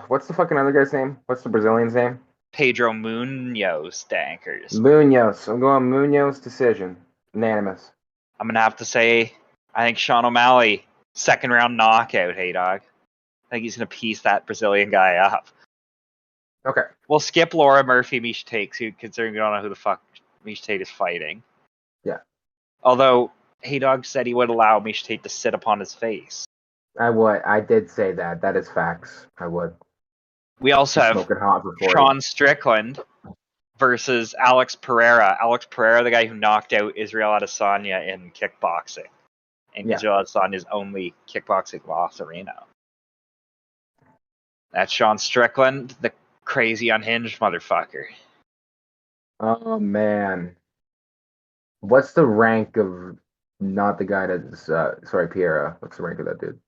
what's the fucking other guy's name? What's the Brazilian's name? Pedro Munoz Dankers. Munoz. I'm going Munoz decision. Unanimous. I'm gonna have to say, I think Sean O'Malley, second round knockout. Hey dog, I think he's gonna piece that Brazilian guy up. Okay. We'll skip Laura Murphy Mish Tate, considering we don't know who the fuck Mish Tate is fighting. Yeah. Although Hey Dog said he would allow Mish Tate to sit upon his face. I would. I did say that. That is facts. I would. We also have Smoking hot for 40. Sean Strickland versus Alex Pereira. Alex Pereira, the guy who knocked out Israel Adesanya in kickboxing. And Yeah. Israel Adesanya's only kickboxing loss at Reno. That's Sean Strickland, the crazy unhinged motherfucker. Oh man. What's the rank of not the guy that's sorry, Piera. What's the rank of that dude?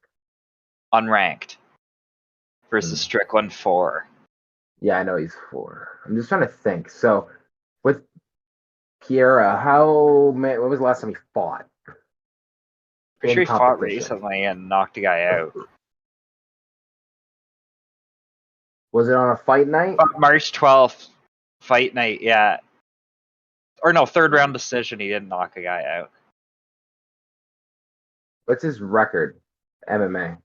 Unranked. Versus Hmm. Strickland 4. Yeah, I know he's 4. I'm just trying to think. So with Piera, when was the last time he fought? Pretty sure he fought competition? recently and knocked a guy out. Was it on a fight night? March 12th, fight night, yeah. Or no, third round decision, he didn't knock a guy out. What's his record? MMA.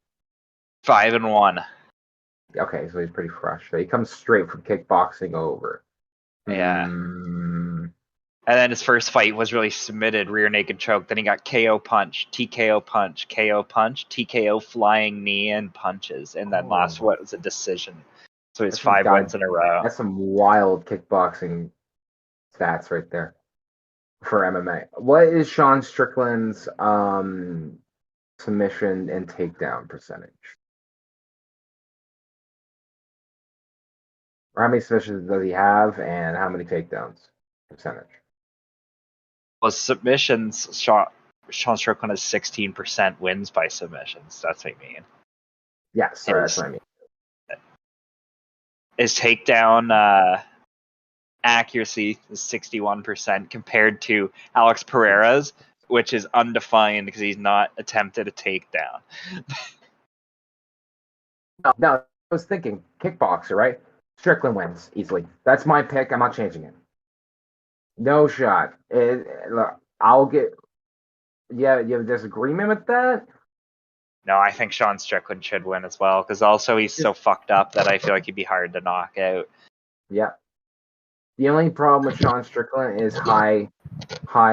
5-1. Okay, so he's pretty fresh. So he comes straight from kickboxing over. Yeah. Mm, And then his first fight was really submitted, rear naked choke. Then he got KO punch, TKO punch, KO punch, TKO flying knee and punches. And then last what was a decision. So he's that's some 5 wins in a row. That's some wild kickboxing stats right there for MMA. What is Sean Strickland's submission and takedown percentage? Or how many submissions does he have, and how many takedowns percentage? Well, submissions, Sean Strickland has 16% wins by submissions. That's what I mean. Yes, sorry, that's what I mean. His takedown accuracy is 61% compared to Alex Pereira's, which is undefined because he's not attempted a takedown. No, I was thinking kickboxer, right? Strickland wins easily. That's my pick. I'm not changing it. No shot. Look, I'll get. Yeah, you have a disagreement with that? No, I think Sean Strickland should win as well because also he's so fucked up that I feel like he'd be hard to knock out. Yeah. The only problem with Sean Strickland is high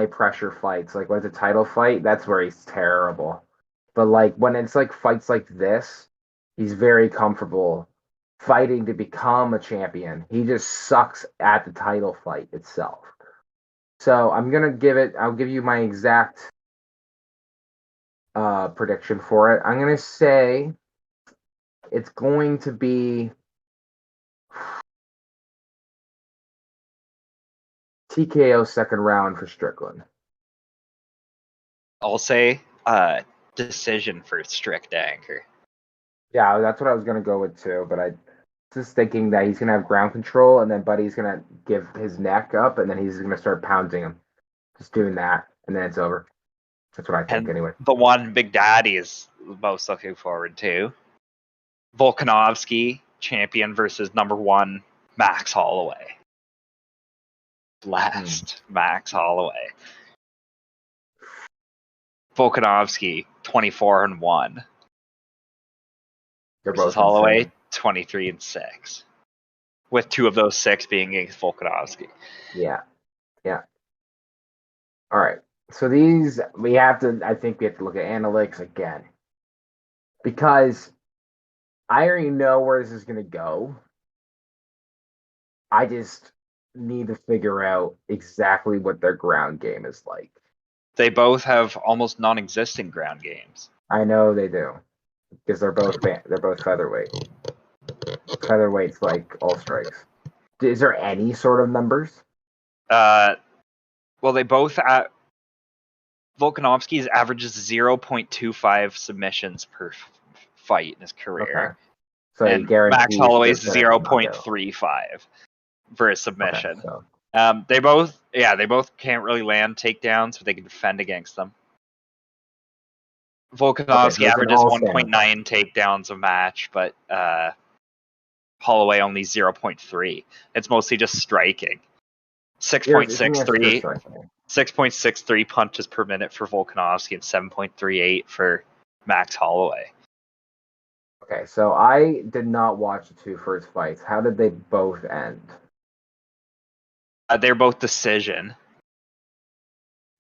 pressure fights. Like when it's a title fight, that's where he's terrible. But like when it's like fights like this, he's very comfortable fighting to become a champion. He just sucks at the title fight itself. So I'll give you my exact prediction for it. I'm gonna say it's going to be TKO second round for Strickland. I'll say decision for strict anchor. Yeah, that's what I was gonna go with too. But I just thinking that he's gonna have ground control, and then Buddy's gonna give his neck up, and then he's gonna start pounding him. Just doing that, and then it's over. That's what I think, And anyway. the one Big Daddy is most looking forward to. Volkanovski, champion versus number 1, Max Holloway. Last, Max Holloway. Volkanovski, 24-1. They're Versus both Holloway, insane. 23-6. With 2 of those 6 being against Volkanovski. Yeah. All right. So these I think we have to look at analytics again. Because I already know where this is gonna go. I just need to figure out exactly what their ground game is like. They both have almost non-existent ground games. I know they do. Because they're both featherweight. Featherweight's like all strikes. Is there any sort of numbers? Well, they both Volkanovski's averages 0.25 submissions per fight in his career. Okay. So and you guarantee Max Holloway's they're gonna knock out. 0.35 for a submission. Okay, so. They both can't really land takedowns, but they can defend against them. Volkanovski averages 1.9 takedowns a match, but Holloway only 0.3. It's mostly just striking. 6.63 punches per minute for Volkanovski and 7.38 for Max Holloway. Okay, so I did not watch the 2 first fights. How did they both end? They're both decision.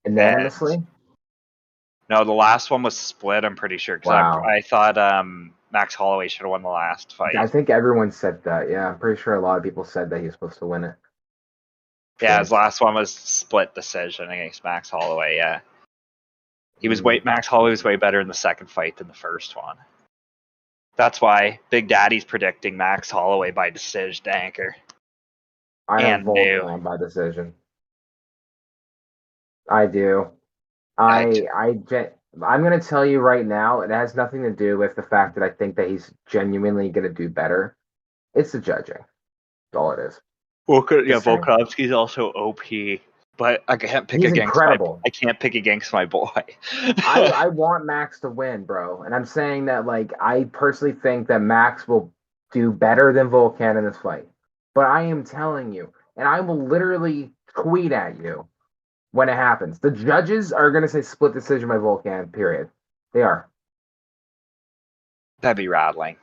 Unanimously? No, the last one was split, I'm pretty sure. Wow. I thought Max Holloway should have won the last fight. I think everyone said that. Yeah, I'm pretty sure a lot of people said that he was supposed to win it. Yeah, his last one was split decision against Max Holloway, yeah. Max Holloway was way better in the second fight than the first one. That's why Big Daddy's predicting Max Holloway by decision anchor. I have Volkan by decision. I do. I'm going to tell you right now, it has nothing to do with the fact that I think that he's genuinely going to do better. It's the judging. That's all it is. Volkanovski's also OP, but I can't pick I can't pick against my boy. I want Max to win, bro. And I'm saying that, like, I personally think that Max will do better than Volkan in this fight. But I am telling you, and I will literally tweet at you when it happens. The judges are going to say split decision by Volkan, period. They are. That'd be rattling.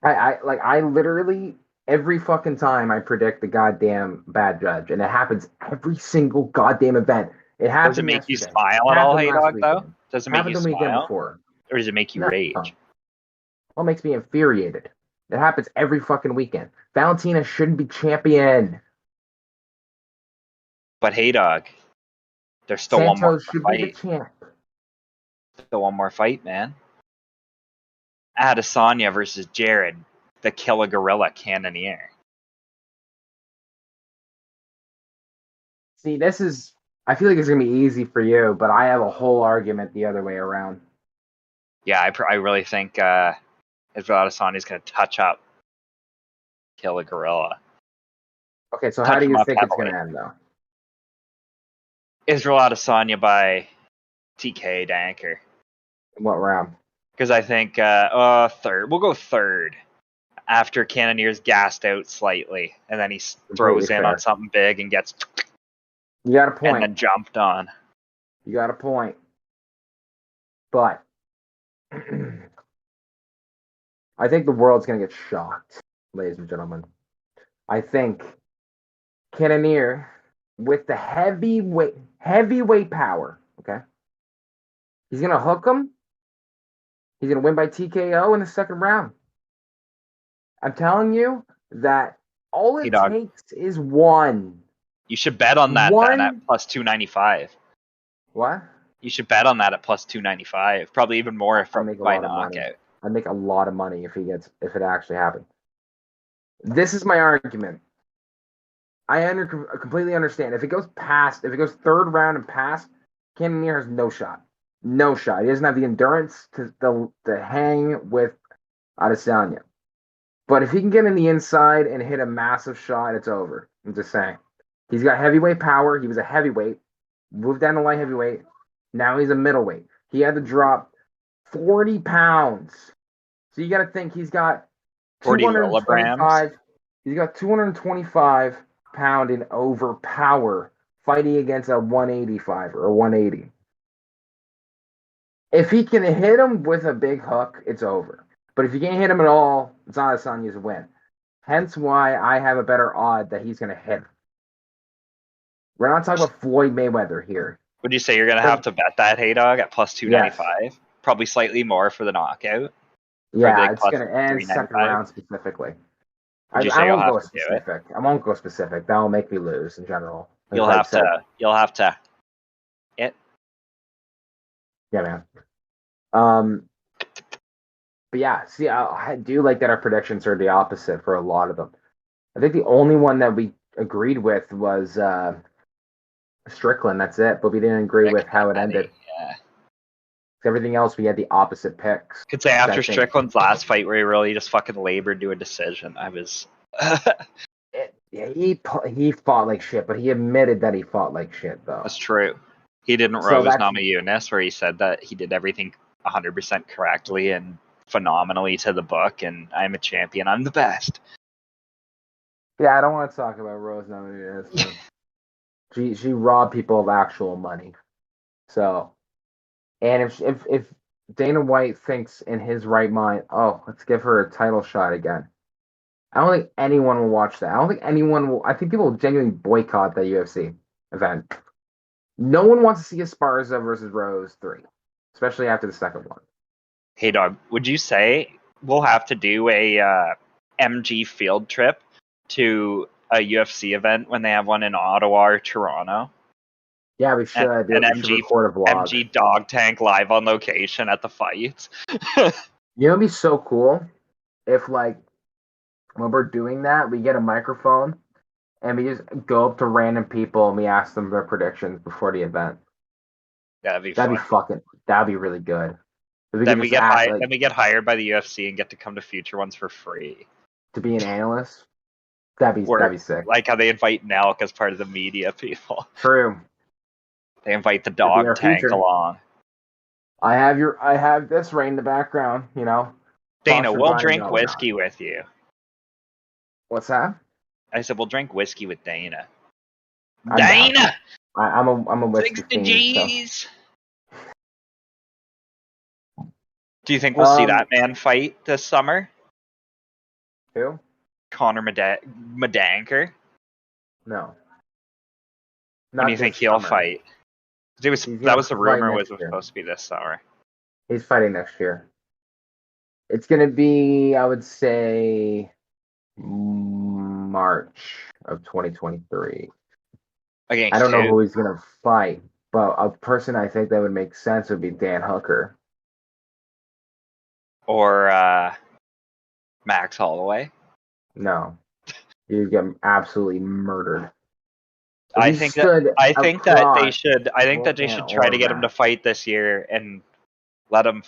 I literally every fucking time I predict the goddamn bad judge, and it happens every single goddamn event. It Does it happened make you yesterday. smile at all, Happened Hey last Dog, though? weekend. Does it make you Happened the weekend smile? before. Or does it make you No. rage? What makes me infuriated? It happens every fucking weekend. Valentina shouldn't be champion. But Hey Dog, there's still one more Santos should be the fight. champ. Still one more fight, man. Adesanya versus Jared, the Killer Gorilla Cannonier. See, this is. I feel like it's gonna be easy for you, but I have a whole argument the other way around. Yeah, I really think Israel Adesanya is going to touch up Killer Gorilla. Okay, so Touch how do him you up think it's heavily. gonna end, though? Israel Adesanya by TK Danker. In what round? Because I think third. We'll go third. After Cannonier's gassed out slightly, and then he throws in fair. on something big and gets You got a and point. then jumped on. You got a point. But I think the world's gonna get shocked, ladies and gentlemen. I think Cannonier with the heavyweight power, okay? He's gonna hook him. He's gonna win by TKO in the second round. I'm telling you that all it Hey, dog. takes is one. You should bet on that then at plus 295. What? You should bet on that at plus 295. Probably even more if I'll make a by lot of money. knockout. I'd make a lot of money if it actually happened. This is my argument. I completely understand. If it goes third round and past, Cannonier has no shot. No shot. He doesn't have the endurance to hang with Adesanya. But if he can get in the inside and hit a massive shot, it's over. I'm just saying. He's got heavyweight power. He was a heavyweight. Moved down to light heavyweight. Now he's a middleweight. He had to drop 40 pounds. So you got to think he's got 40 milligrams. 225. He's got 225 pound in overpower fighting against a 185 or a 180. If he can hit him with a big hook, it's over. But if you can't hit him at all, it's Adesanya's win. Hence why I have a better odd that he's going to hit him. We're not talking about Floyd Mayweather here. Would you say you're going to have to bet that, Hey Dog, at plus 295? Yes. Probably slightly more for the knockout. Yeah, it's going to end second round specifically. I won't go specific. I won't go specific. That will make me lose in general. You'll have to. Yeah, man. But yeah, see, I do like that our predictions are the opposite for a lot of them. I think the only one that we agreed with was Strickland. That's it, but we didn't agree with how it ended. Yeah. Everything else, we had the opposite picks. Could say after Strickland's last fight, where he really just fucking labored to a decision, I was. He fought like shit, but he admitted that he fought like shit, though. That's true. He didn't rose Namajunas, where he said that he did everything 100% correctly and phenomenally to the book, and I'm a champion. I'm the best. Yeah, I don't want to talk about Rose Namajunas. She robbed people of actual money. So, and if Dana White thinks in his right mind, oh, let's give her a title shot again, I don't think anyone will watch that. I don't think anyone will. I think people will genuinely boycott that UFC event. No one wants to see Esparza versus Rose 3, especially after the second one. Hey, dog, would you say we'll have to do a MG field trip to a UFC event when they have one in Ottawa or Toronto? Yeah, we should. And MG record a vlog. MG DogTank live on location at the fights. You know, it'd be so cool if, like, when we're doing that, we get a microphone and we just go up to random people and we ask them their predictions before the event. That'd be really good. Then we get hired by the UFC and get to come to future ones for free. To be an analyst? That'd be sick. Like how they invite Nelk as part of the media people. True. They invite the DogTank along. I have this right in the background, you know. Dana, we'll drink whiskey with you. What's that? I said we'll drink whiskey with Dana. Dana! I'm a whiskey fiend. So. Do you think we'll see that man fight this summer? Who? Conor Madanker. No. When do you Not think this he'll summer. fight? That was He's the gonna fight rumor next was year. supposed to be this summer. He's fighting next year. It's gonna be, I would say, March of 2023. Against I don't know who? who he's gonna fight, but a person I think that would make sense would be Dan Hooker. Or Max Holloway. No, you'd get absolutely murdered. If I he think stood that they across should. I think that they Volkan should try to get him to Max. fight this year and let him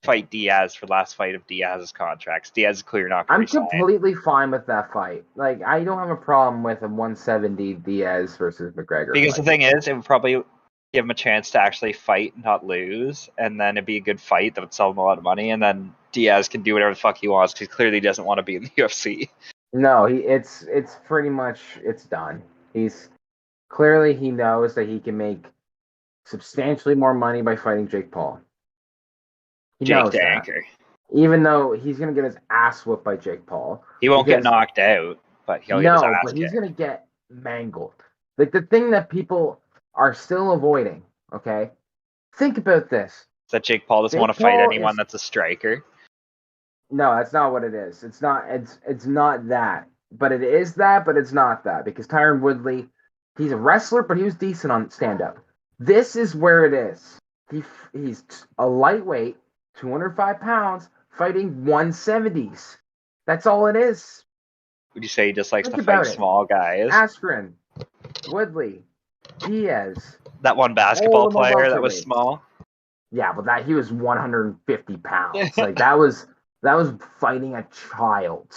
fight Diaz for the last fight of Diaz's contracts. Diaz is clear not going I'm to resign. completely fine with that fight. Like, I don't have a problem with a 170 Diaz versus McGregor Because fight. the thing is, it would probably give him a chance to actually fight, not lose, and then it'd be a good fight that would sell him a lot of money, and then Diaz can do whatever the fuck he wants because he clearly doesn't want to be in the UFC. No, it's pretty much it's done. He's clearly he knows that he can make substantially more money by fighting Jake Paul. He Jake knows the that. Anchor. Even though he's gonna get his ass whooped by Jake Paul. He won't get Because- knocked out, but he'll get his No, ass but he's kicked. gonna get mangled. Like the thing that people are still avoiding, okay? Think about this. That Jake Paul doesn't Jake want to fight Paul anyone is- that's a striker. No, that's not what it is. It's not that. But it is that, but it's not that. Because Tyron Woodley, he's a wrestler, but he was decent on stand-up. This is where it is. He's a lightweight, 205 pounds, fighting 170s. That's all it is. Would you say he just likes Think to fight about it. small guys? Askren, Woodley, Diaz. That one All basketball of them are player that was welterweights. small. Yeah, but he was 150 pounds. Like that was fighting a child.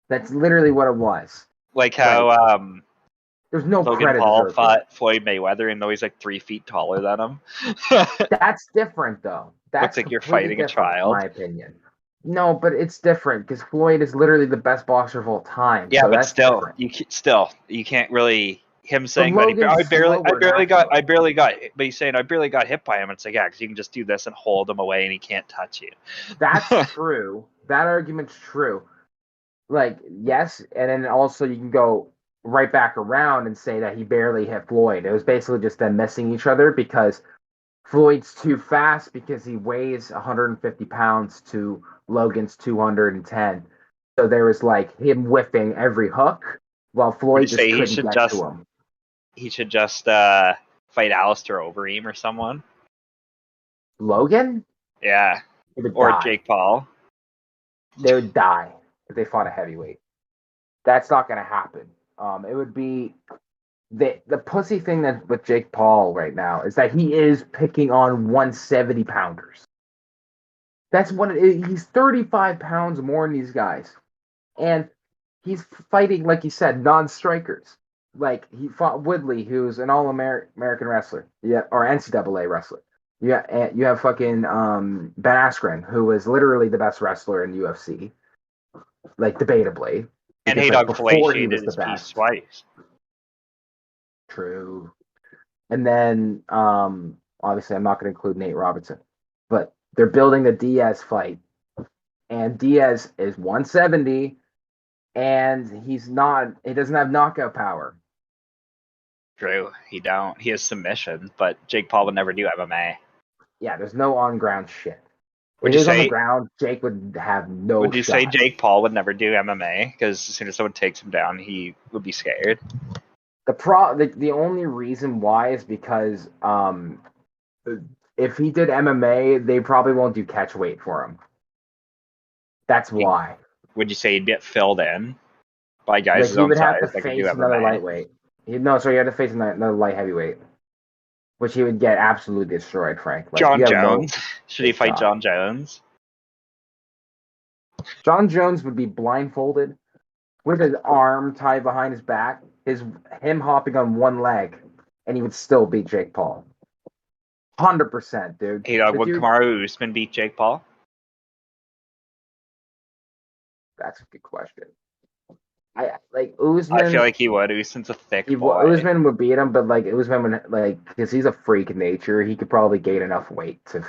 That's literally what it was. Like how There's no Logan credit Paul deserved for it. fought Floyd Mayweather, even though he's like 3 feet taller than him. That's different, though. That's like you're completely fighting a different, child. in my opinion. No, but it's different because Floyd is literally the best boxer of all time. Yeah, so but that's still, different. you can't really. Him saying that Logan's I barely slower got, naturally. but he's saying I barely got hit by him. It's like, yeah, because you can just do this and hold him away, and he can't touch you. That's true. That argument's true. Like, yes, and then also you can go right back around and say that he barely hit Floyd. It was basically just them missing each other because Floyd's too fast because he weighs 150 pounds to Logan's 210. So there was like him whiffing every hook while Floyd just couldn't get to him. He should just fight Alistair Overeem or someone. Logan? Yeah, He would or die. Jake Paul. They would die if they fought a heavyweight. That's not going to happen. It would be the pussy thing that with Jake Paul right now is that he is picking on 170 pounders. That's what it is. He's 35 pounds more than these guys, and he's fighting, like you said, non-strikers. Like he fought Woodley, who's an all-American wrestler, yeah, or NCAA wrestler. You have fucking Ben Askren, who was literally the best wrestler in UFC, like debatably. And Because, Hey like, Dog before he Felicia was did the his piece best. twice. True. And then obviously I'm not going to include Nate Robinson, but they're building the Diaz fight, and Diaz is 170, and he doesn't have knockout power. True, he don't. He has submission, but Jake Paul would never do MMA. Yeah, there's no on ground shit. Would If you he was on the say? ground, Jake would have no Would you shot. say Jake Paul would never do MMA? Because as soon as someone takes him down, he would be scared. The only reason why is because if he did MMA, they probably won't do catch weight for him. That's why. Would you say he'd get filled in by guys Like his he own would have size to that could do face another MMA? lightweight. He had to face another light heavyweight, which he would get absolutely destroyed. Frank, like, John you have no Jones? Should he fight shot. John Jones? John Jones would be blindfolded with his arm tied behind his back, him hopping on one leg, and he would still beat Jake Paul. 100%, dude. Hey, dog, The would dude- Kamaru Usman beat Jake Paul? That's a good question. I like Usman. I feel like he would. Usman's a thick boy. Usman would beat him, but like Usman would because he's a freak in nature, he could probably gain enough weight to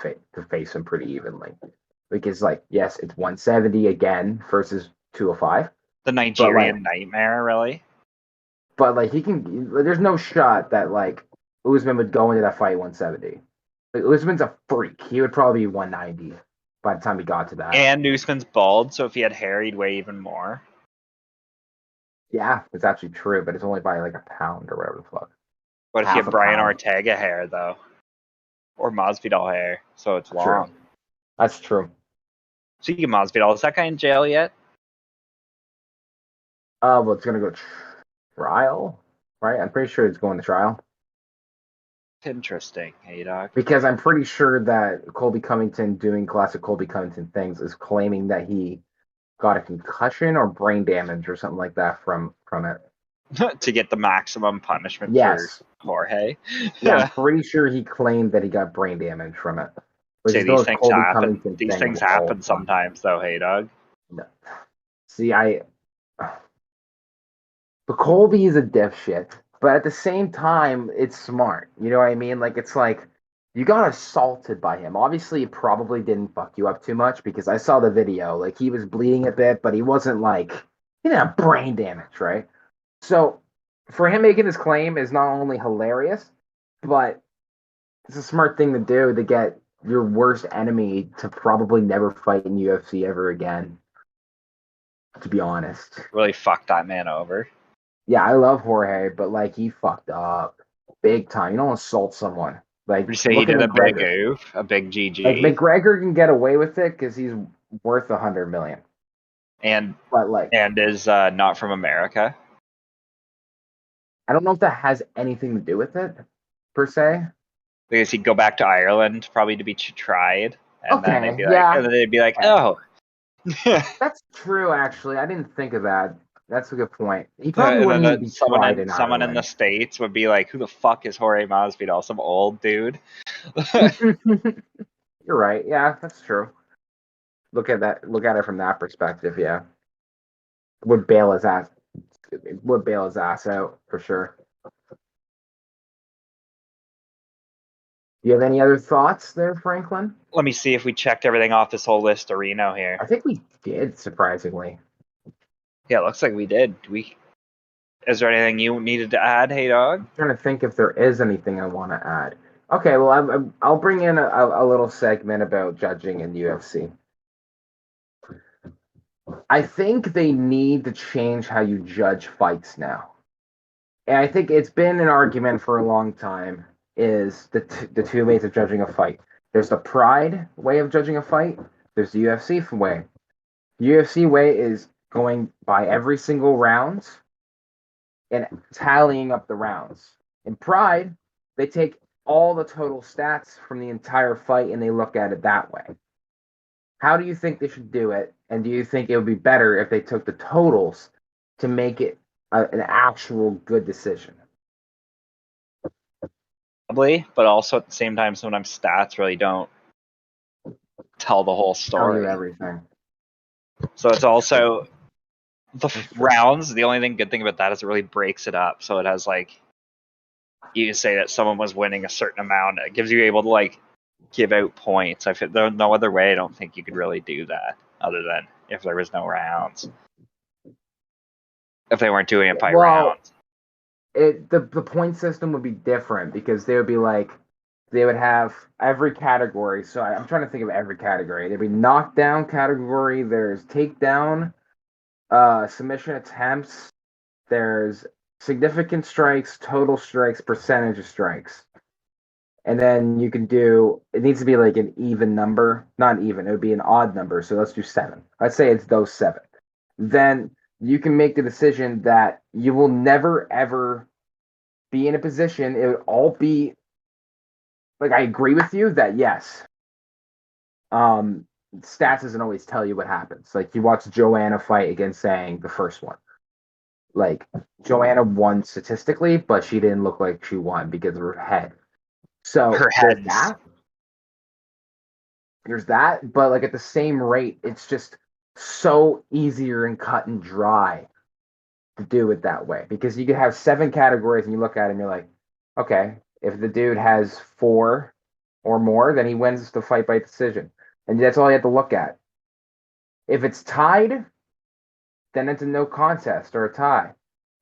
face him pretty evenly. Because yes, it's 170 again versus 205, The Nigerian nightmare, really. But like he can, there's no shot that like Usman would go into that fight 170. Like, Usman's a freak. He would probably be 190 by the time he got to that. And Usman's bald, so if he had hair, he'd weigh even more. Yeah, it's actually true, but it's only by like a pound or whatever the fuck. What if you Half have a Brian pound. Ortega hair, though? Or Masvidal hair, so it's long. True. That's true. Speaking of Masvidal, is that guy in jail yet? Well, it's gonna go trial, right? I'm pretty sure it's going to trial Interesting. Hey, Doc. because I'm pretty sure that Colby Covington, doing classic Colby Covington things, is claiming that he got a concussion or brain damage or something like that from it. To get the maximum punishment Yes. for Jorge. Yeah, I'm pretty sure he claimed that he got brain damage from it. Which See, is these those things Colby happen. Covington These things things all happen the time. sometimes, though. Hey, Doug. No. See, but Colby is a dipshit. But at the same time, it's smart. You know what I mean? Like, it's like, you got assaulted by him. Obviously, it probably didn't fuck you up too much because I saw the video. Like, he was bleeding a bit, but he wasn't like, he didn't have brain damage, right? So, for him making this claim is not only hilarious, but it's a smart thing to do to get your worst enemy to probably never fight in UFC ever again. To be honest. Really fucked that man over. Yeah, I love Jorge, but like he fucked up big time. You don't assault someone. Like You say he look at did a big McGregor. oof, a big GG. Like McGregor can get away with it because he's worth 100 million. and But like, is not from America. I don't know if that has anything to do with it per se. Because he'd go back to Ireland probably to be tried. And then Okay, they'd be like, yeah. and then they'd be like, Okay. oh. That's true. Actually, I didn't think of that. That's a good point. He probably And wouldn't then even be tried in someone in the Ireland. States would be like, who the fuck is Jorge Masvidal? Some old dude. You're right. Yeah, that's true. Look at that. Look at it from that perspective. Yeah, would bail his ass. Would bail his ass out for sure. Do you have any other thoughts there, Franklin? Let me see if we checked everything off this whole list of Reno here. I think we did, surprisingly. Yeah, it looks like we did. Is there anything you needed to add, hey dog? I'm trying to think if there is anything I want to add. Okay, well, I'll bring in a little segment about judging in UFC. I think they need to change how you judge fights now. And I think it's been an argument for a long time is the two ways of judging a fight. There's the Pride way of judging a fight. There's the UFC way. The UFC way is going by every single round and tallying up the rounds. In Pride, they take all the total stats from the entire fight and they look at it that way. How do you think they should do it? And do you think it would be better if they took the totals to make it an actual good decision? Probably, but also at the same time, sometimes stats really don't tell the whole Tell you story. everything. So it's also the rounds. The only good thing about that is it really breaks it up. So it has like, you can say that someone was winning a certain amount. It gives you able to like give out points. There's no other way. I don't think you could really do that other than if there was no rounds. If they weren't doing it by rounds. The point system would be different because they would be like, they would have every category. So I'm trying to think of every category. There'd be knockdown category. There's takedown, submission attempts. There's significant strikes, total strikes, percentage of strikes. And then you can do, it needs to be like an even number. Not even, it would be an odd number. So let's do 7. Let's say it's those 7. Then you can make the decision that you will never, ever be in a position. It would all be, like, I agree with you that yes, stats doesn't always tell you what happens. Like, you watch Joanna fight against Sang, the first one. Like, Joanna won statistically, but she didn't look like she won because of her head. So Her there's head. that. There's that, but like at the same rate, it's just so easier and cut and dry to do it that way because you could have 7 categories and you look at it and you're like, okay, if the dude has 4 or more, then he wins the fight by decision, and that's all you have to look at. If it's tied, then it's a no contest or a tie.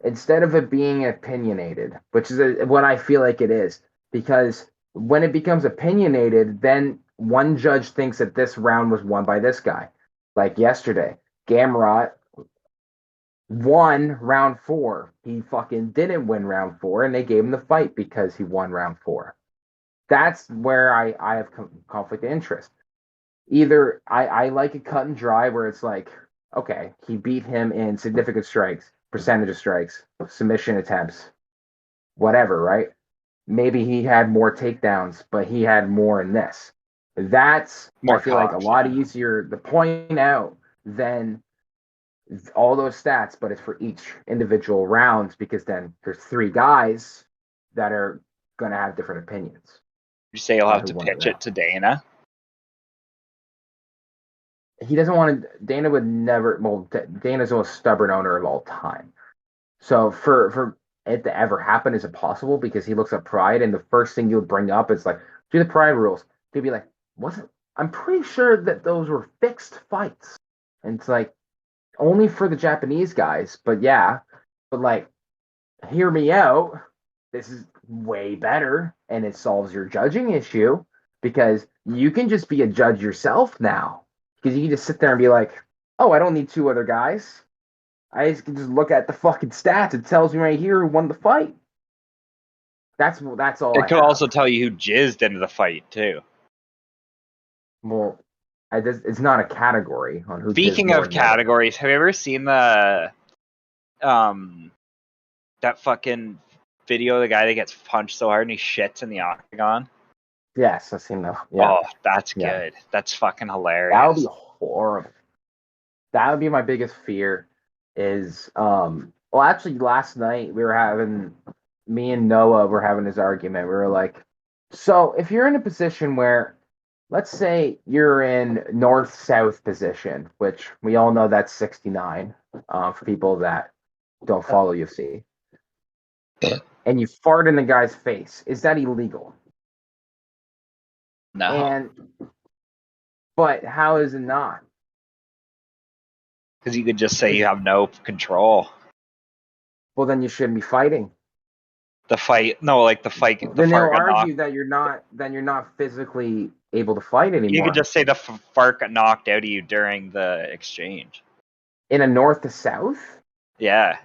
Instead of it being opinionated, which is what I feel like it is, because when it becomes opinionated, then one judge thinks that this round was won by this guy. Like yesterday, Gamrot won round 4. He fucking didn't win round 4, and they gave him the fight because he won round 4. That's where I have conflict of interest. Either I like it cut and dry where it's like, okay, he beat him in significant strikes, percentage of strikes, submission attempts, whatever, right? Maybe he had more takedowns, but he had more in this. That's More I feel like a cost, lot yeah. easier to point out than all those stats, but it's for each individual rounds because then there's 3 guys that are gonna have different opinions. You say you'll on have who to won the pitch it round. to Dana. He doesn't want to. Dana would never. Well, Dana's the most stubborn owner of all time. So for it to ever happen, is it possible? Because he looks at pride, and the first thing you'll bring up is like, do the pride rules. He'd be like, wasn't? I'm pretty sure that those were fixed fights, and it's like only for the Japanese guys. But yeah, but like, hear me out. This is way better, and it solves your judging issue because you can just be a judge yourself now. Because you can just sit there and be like, oh, I don't need 2 other guys. I just can just look at the fucking stats. It tells me right here who won the fight. That's all It I could have. also tell you who jizzed into the fight too. Well, it's not a category on who. Speaking more of than the other. categories, have you ever seen the that fucking video of the guy that gets punched so hard and he shits in the octagon? Yes, I've seen that. Yeah, Oh, that's yeah. good. That's fucking That would hilarious. be horrible. That would be my biggest fear. Is well, actually, last night we were having me and Noah were having this argument. We were like, so if you're in a position where, let's say you're in north-south position, which we all know that's 69 for people that don't follow UFC, and you fart in the guy's face, is that illegal? No, And but how is it not? because you could just say you have no control. Well, then you shouldn't be fighting. The fight, no, like the fight, the Then they'll fart got knocked. argue that you're not. Then you're not physically able to fight anymore. You could just say the fart got knocked out of you during the exchange. in a north to south. Yeah,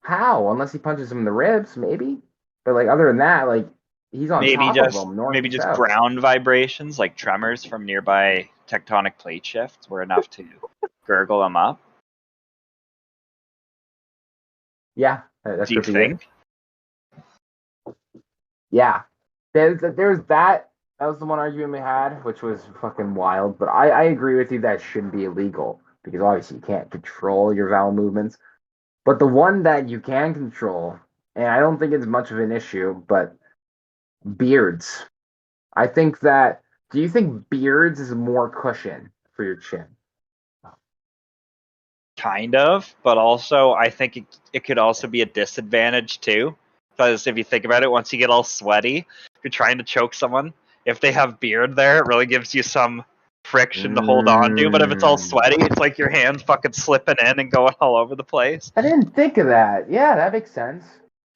How? Unless he punches him in the ribs, maybe. But like other than that, like he's on maybe top just of him, north maybe to just south. ground vibrations like tremors from nearby tectonic plate shifts were enough to gurgle them up. Yeah, that's Do you good for you. think? Yeah, there's that. That was the one argument we had, which was fucking wild. But I agree with you that shouldn't be illegal because obviously you can't control your bowel movements. But the one that you can control, and I don't think it's much of an issue, but beards. I think that. Do you think beards is more cushion for your chin? Kind of, but also I think it could also be a disadvantage too. Because if you think about it, once you get all sweaty, if you're trying to choke someone, if they have beard there, it really gives you some friction to hold on to. But if it's all sweaty, it's like your hands fucking slipping in and going all over the place. I didn't think of that. Yeah, that makes sense.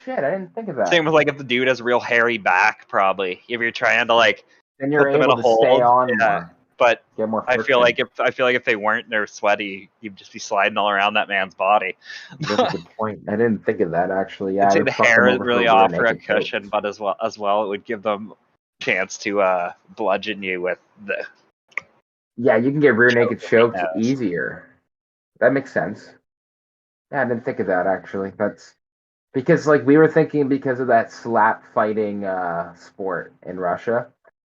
Shit, I didn't think of that. Same with like if the dude has real hairy back, probably if you're trying to like Then you're put them in a able to stay hold. on Yeah, more, but get more I friction. feel like if they weren't and they're sweaty, you'd just be sliding all around that man's body. That's a good point. I didn't think of that actually. Yeah, I'd I say would the fuck hair them is over really for rear offer a naked choke. cushion, but as well, it would give them chance to bludgeon you with the. Yeah, you can get rear Choke naked if he choked knows. easier. That makes sense. Yeah, I didn't think of that actually. That's because like we were thinking because of that slap fighting sport in Russia,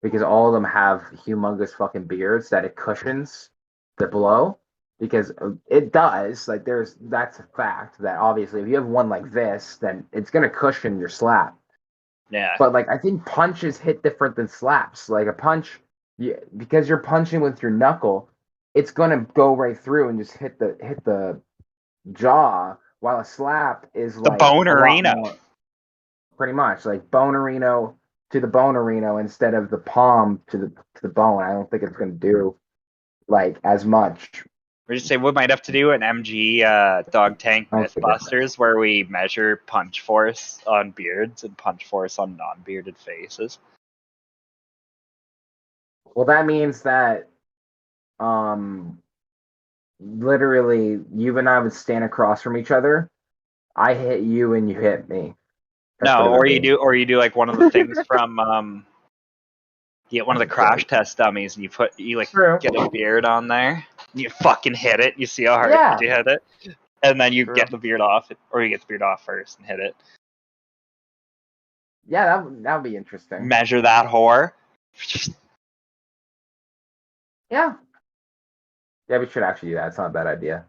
because all of them have humongous fucking beards that it cushions the blow. Because it does, like that's a fact that obviously if you have one like this, then it's gonna cushion your slap. Yeah, But like I think punches hit different than slaps. Like a punch, because you're punching with your knuckle, it's gonna go right through and just hit the jaw. While a slap is the like bone a lot arena. more, pretty much like bonerino to the bonerino instead of the palm to the bone. I don't think it's gonna do like as much. We just say we might have to do an MG dog tank I forget. Mythbusters where we measure punch force on beards and punch force on non-bearded faces. Well, that means that, literally, you and I would stand across from each other. I hit you and you hit me. That's what it No, would be. or you do like one of the things from you get one of the crash test dummies and you like True. get a beard on there. You fucking hit it. You see how hard Yeah. you hit it, and then you True. get the beard off, or you get the beard off first and hit it. Yeah, that would be interesting. Measure that whore. Yeah. Yeah, we should actually do that. It's not a bad idea.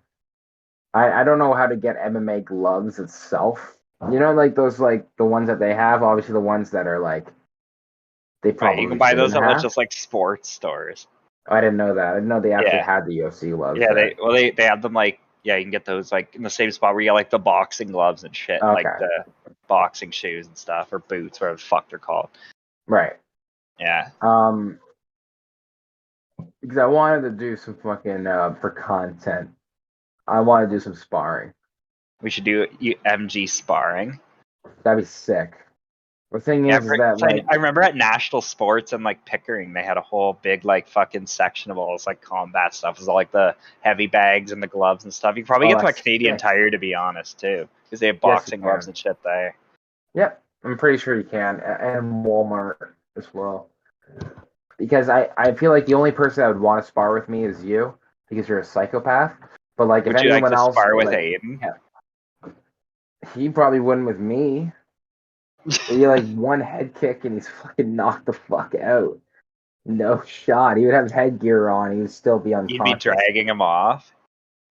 I don't know how to get MMA gloves itself. You know, like those, like the ones that they have. Obviously, the ones that are like they Right, probably you can buy those shouldn't at have. just like sports stores. I didn't know that. I didn't know they actually Yeah. had the UFC gloves. Yeah, there. they have them like you can get those like in the same spot where you get like the boxing gloves and shit, like Okay. the boxing shoes and stuff or boots, whatever the fuck they're called. Right. Yeah. Because I wanted to do some fucking for content. I want to do some sparring. We should do MG sparring. That'd be sick. The thing Yeah, is that like I remember at National Sports and like Pickering, they had a whole big like fucking section of all this like combat stuff. It was all like the heavy bags and the gloves and stuff. You can probably get to a that's Canadian sick. Tire, to be honest, too, because they have Yes, boxing you gloves can. and shit there. Yep, I'm pretty sure you can, and Walmart as well. Because I feel like the only person that would want to spar with me is you, because you're a psychopath. But like if Would you like anyone to else, spar with like, Aiden? yeah, he probably wouldn't with me. He like one head kick and he's fucking knocked the fuck out. No shot. He would have headgear on. He would still be You'd be unconscious. dragging him off.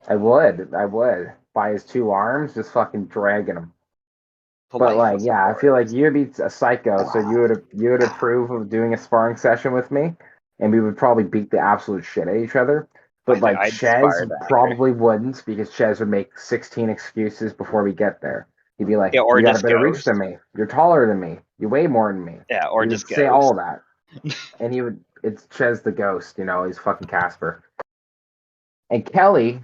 I would. By his two arms, just fucking dragging him. But like, yeah, I feel like you'd be a psycho, so you would approve of doing a sparring session with me, and we would probably beat the absolute shit at each other. But like I'd spar Chez better. probably wouldn't, because Chez would make 16 excuses before we get there. He'd be like, Yeah, or "You got a just better reach ghost. than me. You're taller than me. You weigh more than me." Yeah, or He would just say ghost. all of that, and he would. It's Chez the ghost, you know. He's fucking Casper. And Kelly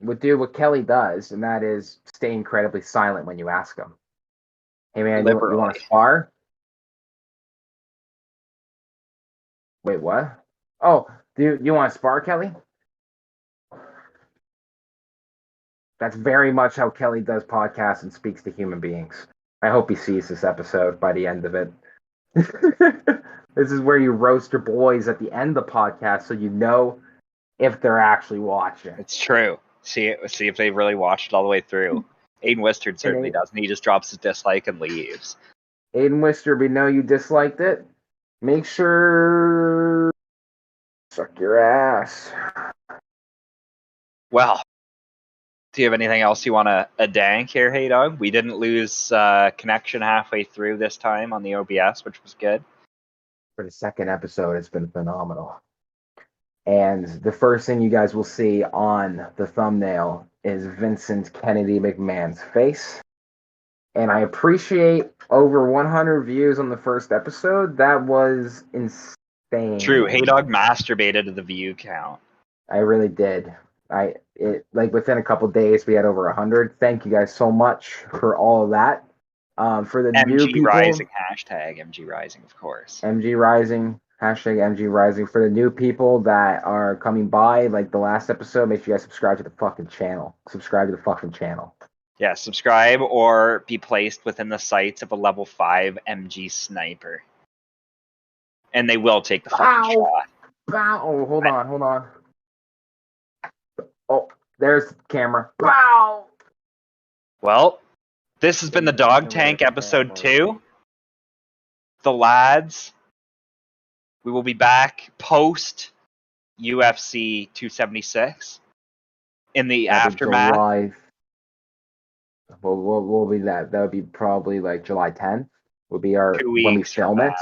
would do what Kelly does, and that is stay incredibly silent when you ask him. Hey man, you want Liberally. to spar? Wait, what? Oh, do you want to spar, Kelly? That's very much how Kelly does podcasts and speaks to human beings. I hope he sees this episode by the end of it. This is where you roast your boys at the end of the podcast, so you know if they're actually watching. It's true. See if they really watched it all the way through. Aiden Wistard certainly doesn't. He just drops his dislike and leaves. Aiden Wister, we know you disliked it. Make sure suck your ass. Well, do you have anything else you want to dank here, Hey Dog? We didn't lose connection halfway through this time on the OBS, which was good. For the second episode, it's been phenomenal. And the first thing you guys will see on the thumbnail is Vincent Kennedy McMahon's face. And I appreciate over 100 views on the first episode. That was insane. True. Hey Dog masturbated to the view count. I really did. Like within a couple days, we had over 100. Thank you guys so much for all of that. For the new MG people, Rising, hashtag MG Rising, of course. MG Rising, hashtag MG Rising. For the new people that are coming by, like the last episode, make sure you guys subscribe to the fucking channel. Subscribe to the fucking channel. Yeah, subscribe or be placed within the sights of a level 5 MG sniper. And they will take the fucking shot. Bow. Oh, hold on. Oh, there's the camera. Bow. Well, this has been the Dog Tank episode 2. The lads. We will be back post UFC 276 in the aftermath. July. What will be that? That would be probably like July 10th. Would be our 2 when we weeks film from it.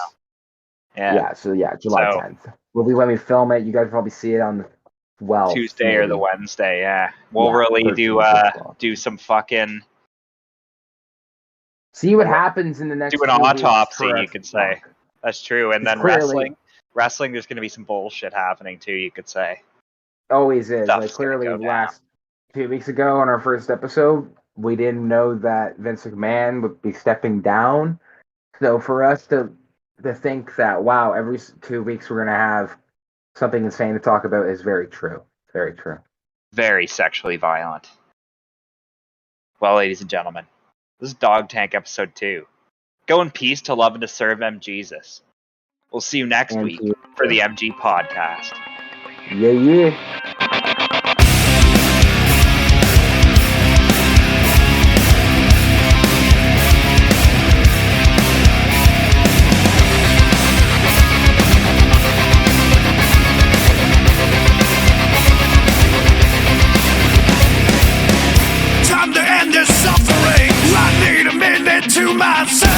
now. Yeah. So July 10th will be when we film it. You guys probably see it on the 12th, Tuesday or the maybe. Wednesday. Yeah, we'll Yeah, really 13th, do some fucking see what happens in the next. do an 2 weeks autopsy, for you us could to say. talk. That's true. And then Clearly- wrestling, there's going to be some bullshit happening too, you could say. Always is. Stuff's Like gonna clearly go down. last 2 weeks ago on our first episode, we didn't know that Vince McMahon would be stepping down. So for us to think that wow, every 2 weeks we're gonna have something insane to talk about is very true. Very true. Very sexually violent. Well, ladies and gentlemen, this is DogTank episode 2. Go in peace to love and to serve M. Jesus. We'll see you next And week to- for the MG podcast. Yeah, yeah. Time to end this suffering. I need a minute to myself.